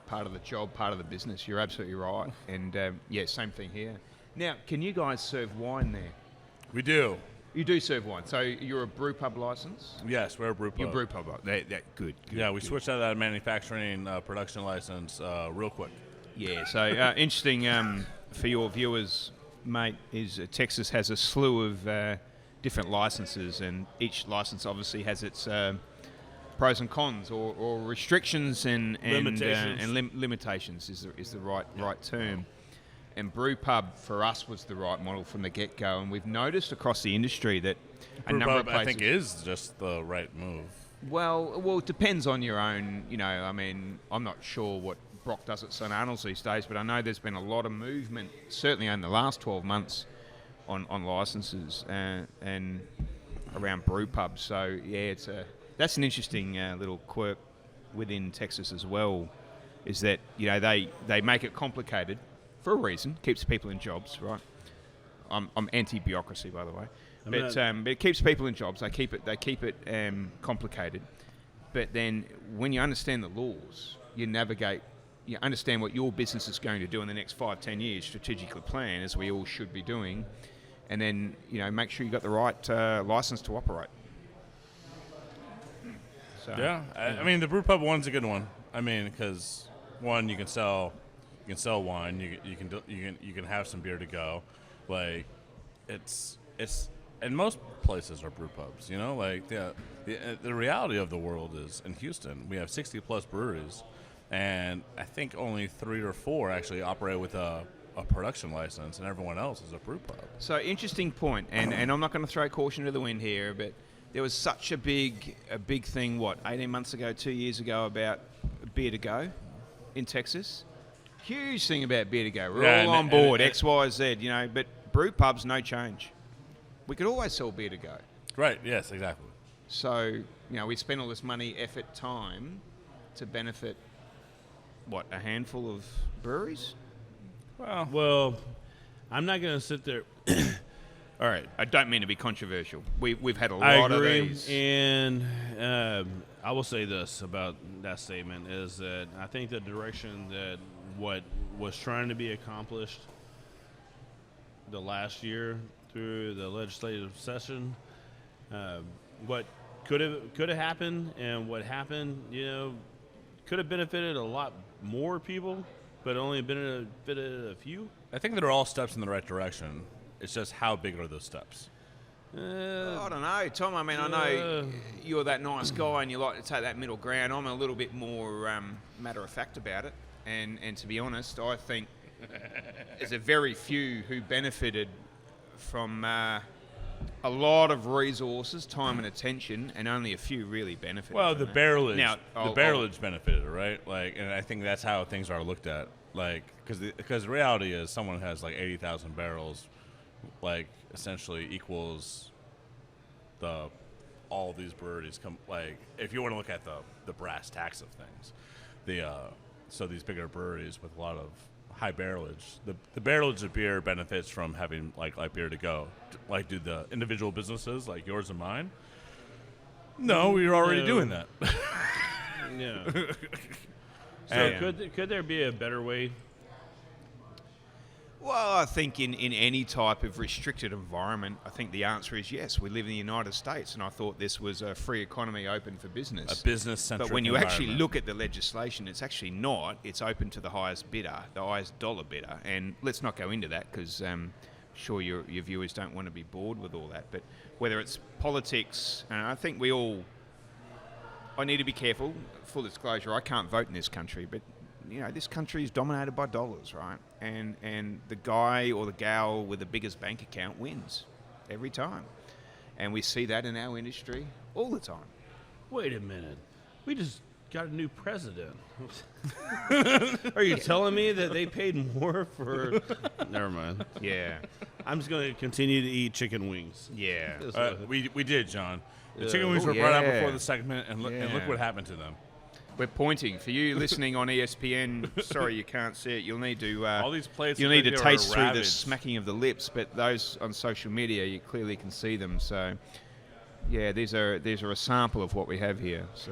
job, part of the business. You're absolutely right. And yeah, same thing here. Now, can you guys serve wine there? We do. You do serve wine. So you're a brew pub license? Yes, we're a brew pub. You're a brew pub. Good. Yeah, we switched out of that manufacturing production license real quick. Yeah, so interesting for your viewers, mate, is Texas has a slew of different licenses, and each license obviously has its pros and cons, or restrictions and limitations is the right term. And brew pub for us was the right model from the get-go, and we've noticed across the industry that a number of places, I think, is just the right move. Well, it depends on your own. You know, I mean, I'm not sure what Brock does at St. Arnold's these days, but I know there's been a lot of movement, certainly in the last 12 months, on licenses and around brew pubs. So yeah, That's an interesting little quirk within Texas as well, is that they make it complicated for a reason, keeps people in jobs, right? I'm anti-bureaucracy, by the way, but it keeps people in jobs. They keep it complicated, but then when you understand the laws, you navigate. You understand what your business is going to do in the next 5-10 years, strategically plan, as we all should be doing, and then make sure you got the right license to operate. So, Yeah, I mean the brew pub one's a good one. I mean, because one, you can sell wine, you can have some beer to go, like it's and most places are brew pubs. Like the reality of the world is in Houston we have 60+ breweries. And I think only 3 or 4 actually operate with a production license, and everyone else is a brew pub. So interesting point, and I'm not going to throw caution to the wind here, but there was such a big thing, 18 months ago, 2 years ago, about beer to go in Texas. Huge thing about beer to go. We're all on board, X, Y, Z, but brew pubs, no change. We could always sell beer to go. Right, yes, exactly. So, we spend all this money, effort, time to benefit a handful of breweries? Well, I'm not going to sit there. All right. I don't mean to be controversial. We've had a I lot agree, of these. And I will say this about that statement is that I think the direction that what was trying to be accomplished the last year through the legislative session, what could have happened and what happened, could have benefited a lot more people, but only benefited a few. I think they're all steps in the right direction. It's just how big are those steps? I don't know, Tom. I mean, I know you're that nice guy and you like to take that middle ground. I'm a little bit more matter of fact about it. And to be honest, I think there's a very few who benefited from a lot of resources, time and attention, and only a few really benefited. Well, from the that. barrelage, Now, barrelage benefited, right? Like, and I think that's how things are looked at. Like, because the reality is, someone has like 80,000 barrels, like essentially equals all these breweries come. Like, if you want to look at the brass tacks of things, so these bigger breweries with a lot of high barrelage, the barrelage of beer benefits from having like beer to go. Like, do the individual businesses like yours and mine? No, we're already doing that. Yeah. So could there be a better way? Well, I think in any type of restricted environment, I think the answer is yes. We live in the United States, and I thought this was a free economy open for business. A business-centric But when you actually environment. look at the legislation, it's actually not. It's open to the highest bidder, the highest dollar bidder. And let's not go into that because I'm sure your viewers don't want to be bored with all that. But whether it's politics, and I think I need to be careful. Full disclosure, I can't vote in this country, but this country is dominated by dollars, right? And the guy or the gal with the biggest bank account wins every time. And we see that in our industry all the time. Wait a minute. We just got a new president. Are you telling me that they paid more for... Never mind. Yeah. I'm just going to continue to eat chicken wings. Yeah. We did, John. The chicken Yeah. wings Oh, were brought out yeah. before the segment, and look Yeah. what happened to them. We're pointing. For you listening on ESPN, sorry you can't see it. You'll need to... All these plates You'll look need like to they were taste through the ravaged. smacking of the lips, but those on social media, you clearly can see them. So, yeah, these are a sample of what we have here. So,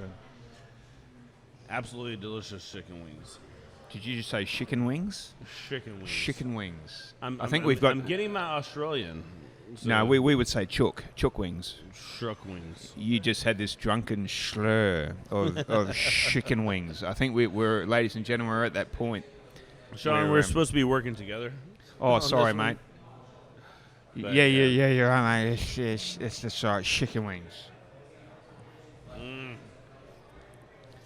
Absolutely delicious chicken wings. did you just say chicken wings? Chicken wings. Chicken wings. I'm getting my Australian. So No, we would say chook wings. Shuck wings. You just had this drunken slur of chicken wings. I think we're, ladies and gentlemen, we're at that point. Sean, we're supposed to be working together. Oh, on sorry, this one. mate. But, Yeah, you're right, mate. It's just right, chicken wings.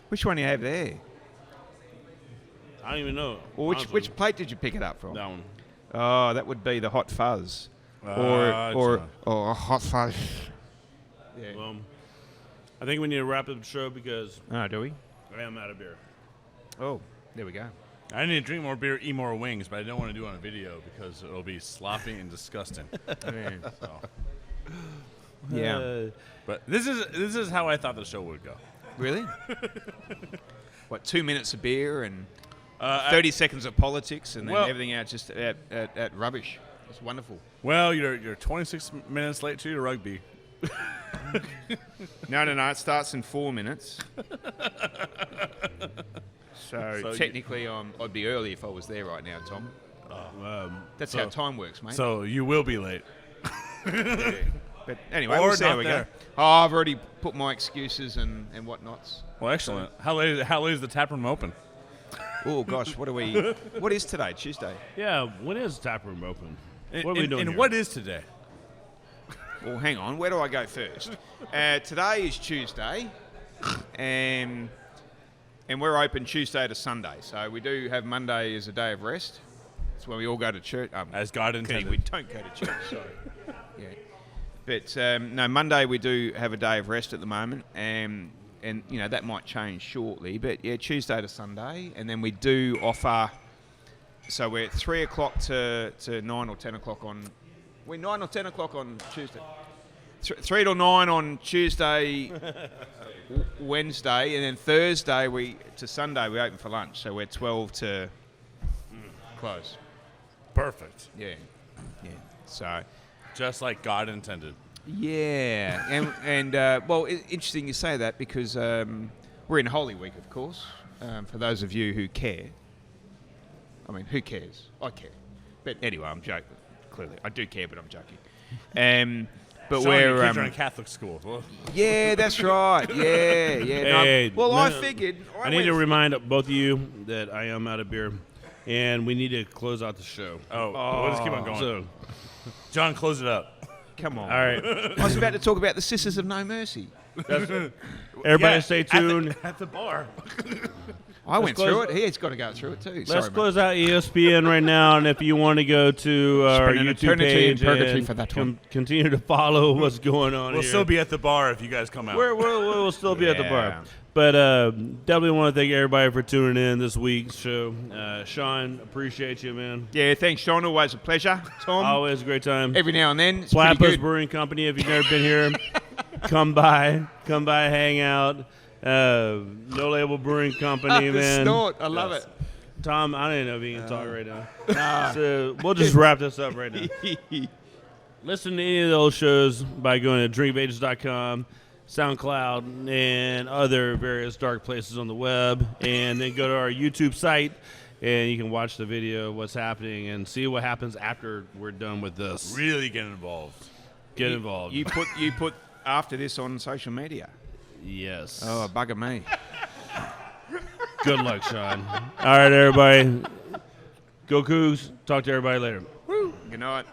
Which one do you have there? I don't even know. Or honestly. which plate did you pick it up from? That one. Oh, that would be the hot fuzz. John. Or a hot fuzz. Yeah. Well, I think we need to wrap up the show because Oh, do we? I am out of beer. Oh, there we go. I need to drink more beer, eat more wings, but I don't want to do it on a video because it'll be sloppy and disgusting. Yeah. So. Yeah. But this is how I thought the show would go. Really? What, 2 minutes of beer and 30 seconds of politics and then Well- everything out just at rubbish. It's wonderful. Well, you're 26 minutes late to your rugby. No, it starts in 4 minutes. So technically, I'd be early if I was there right now, Tom. That's how time works, mate. So you will be late. Yeah. But anyway, Or we'll see how not we there. go. Oh, I've already put my excuses and whatnots. Well, excellent. How late is the tap room open? Oh gosh, what is today? Tuesday. Yeah, when is tap room open? What are we doing And here? what is today? Well, hang on. Where do I go first? Today is Tuesday, and we're open Tuesday to Sunday. So we do have Monday as a day of rest. It's when we all go to church. As God kidding, intended. we don't go to church. Sorry. Yeah. But no, Monday we do have a day of rest at the moment, and you know that might change shortly. But yeah, Tuesday to Sunday, and then we do offer. So we're at 3 o'clock to 9 or 10 o'clock on. We're 9 or 10 o'clock on Tuesday. 3 to 9 on Tuesday, Wednesday, and then Thursday to Sunday we open for lunch. So we're 12 to close. Perfect. Yeah. So. Just like God intended. Yeah, and well, interesting you say that because we're in Holy Week, of course. For those of you who care, I mean, who cares? I care, but anyway, I'm joking. Clearly, I do care, but I'm joking. But Showing your we're kids are in Catholic school. Well, yeah, that's right. Yeah. Hey, well, no, I no. figured. I need to remind both of you that I am out of beer, and we need to close out the show. we'll just keep on going. So, John, close it up. Come on. all right, I was about to talk about the Sisters of No Mercy. everybody, stay tuned. At the bar. I went close- through it. He's got to go through it too. Sorry, Let's mate. close out ESPN right now, and if you want to go to our Spend an YouTube eternity in page purgatory and for that one. continue to follow what's going on We'll here. still be at the bar if you guys come out. We'll still be at the bar. Yeah. But definitely want to thank everybody for tuning in this week's show. Sean, appreciate you, man. Yeah, thanks, Sean. Always a pleasure. Tom, Always a great time. every now and then. It's pretty Platypus good. Brewing Company, if you've never been here, come by, hang out. No Label Brewing Company, The man. snort. I love it. Tom, I don't even know if you can talk right now. So we'll just wrap this up right now. Listen to any of those shows by going to drinkages.com, SoundCloud, and other various dark places on the web. And then go to our YouTube site, and you can watch the video of what's happening and see what happens after we're done with this. Really get involved. Get involved. You put after this on social media. Yes. Oh, bugger me. Good luck, Sean. All right, everybody. Go Cougs. Talk to everybody later. Good night.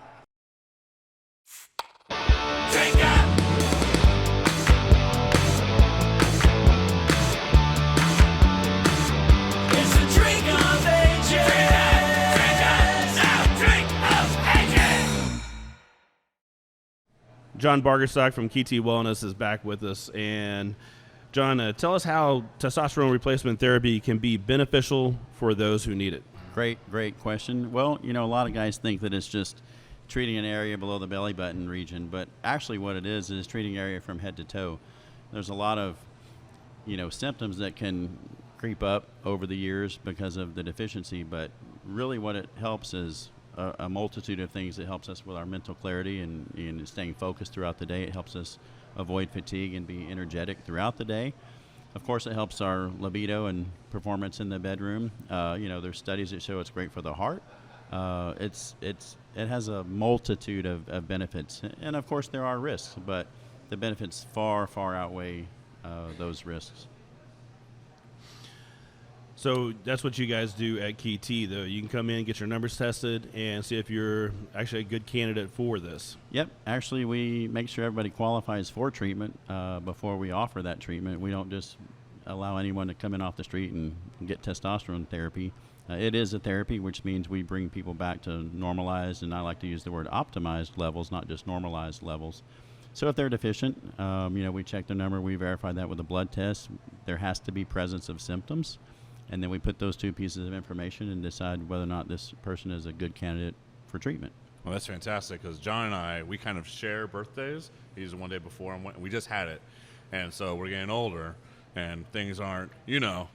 It's a drink of ages. Drink of ages. John Bargerstock from KT Wellness is back with us. And, John, tell us how testosterone replacement therapy can be beneficial for those who need it. Great question. Well, a lot of guys think that it's just treating an area below the belly button region, but actually what it is treating area from head to toe. There's a lot of, symptoms that can creep up over the years because of the deficiency, but really what it helps is a multitude of things. It helps us with our mental clarity and staying focused throughout the day. It helps us avoid fatigue and be energetic throughout the day. Of course, it helps our libido and performance in the bedroom. There's studies that show it's great for the heart. It has a multitude of benefits, and of course there are risks, but the benefits far outweigh those risks. So that's what you guys do at KT, though. You can come in, get your numbers tested, and see if you're actually a good candidate for this. Yep. Actually, we make sure everybody qualifies for treatment before we offer that treatment. We don't just allow anyone to come in off the street and get testosterone therapy. It is a therapy, which means we bring people back to normalized, and I like to use the word optimized levels, not just normalized levels. So if they're deficient, we check their number. We verify that with a blood test. There has to be presence of symptoms. And then we put those two pieces of information and decide whether or not this person is a good candidate for treatment. Well, that's fantastic because John and I, we kind of share birthdays. He's one day before, and we just had it. And so we're getting older, and things aren't, it's not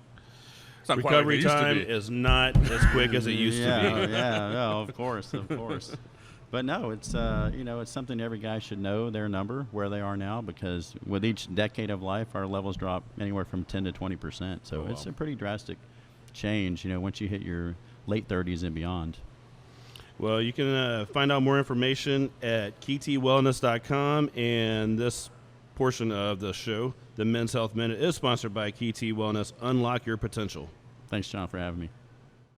quite like Recovery it used to time be. is not as quick as it used to be. Yeah, no, of course. But no, it's it's something every guy should know their number, where they are now, because with each decade of life, our levels drop anywhere from 10 to 20%. So it's a pretty drastic change, once you hit your late 30s and beyond. Well, you can find out more information at KeyTWellness.com, and this portion of the show, the Men's Health Minute, is sponsored by KeyT Wellness. Unlock your potential. Thanks, John, for having me.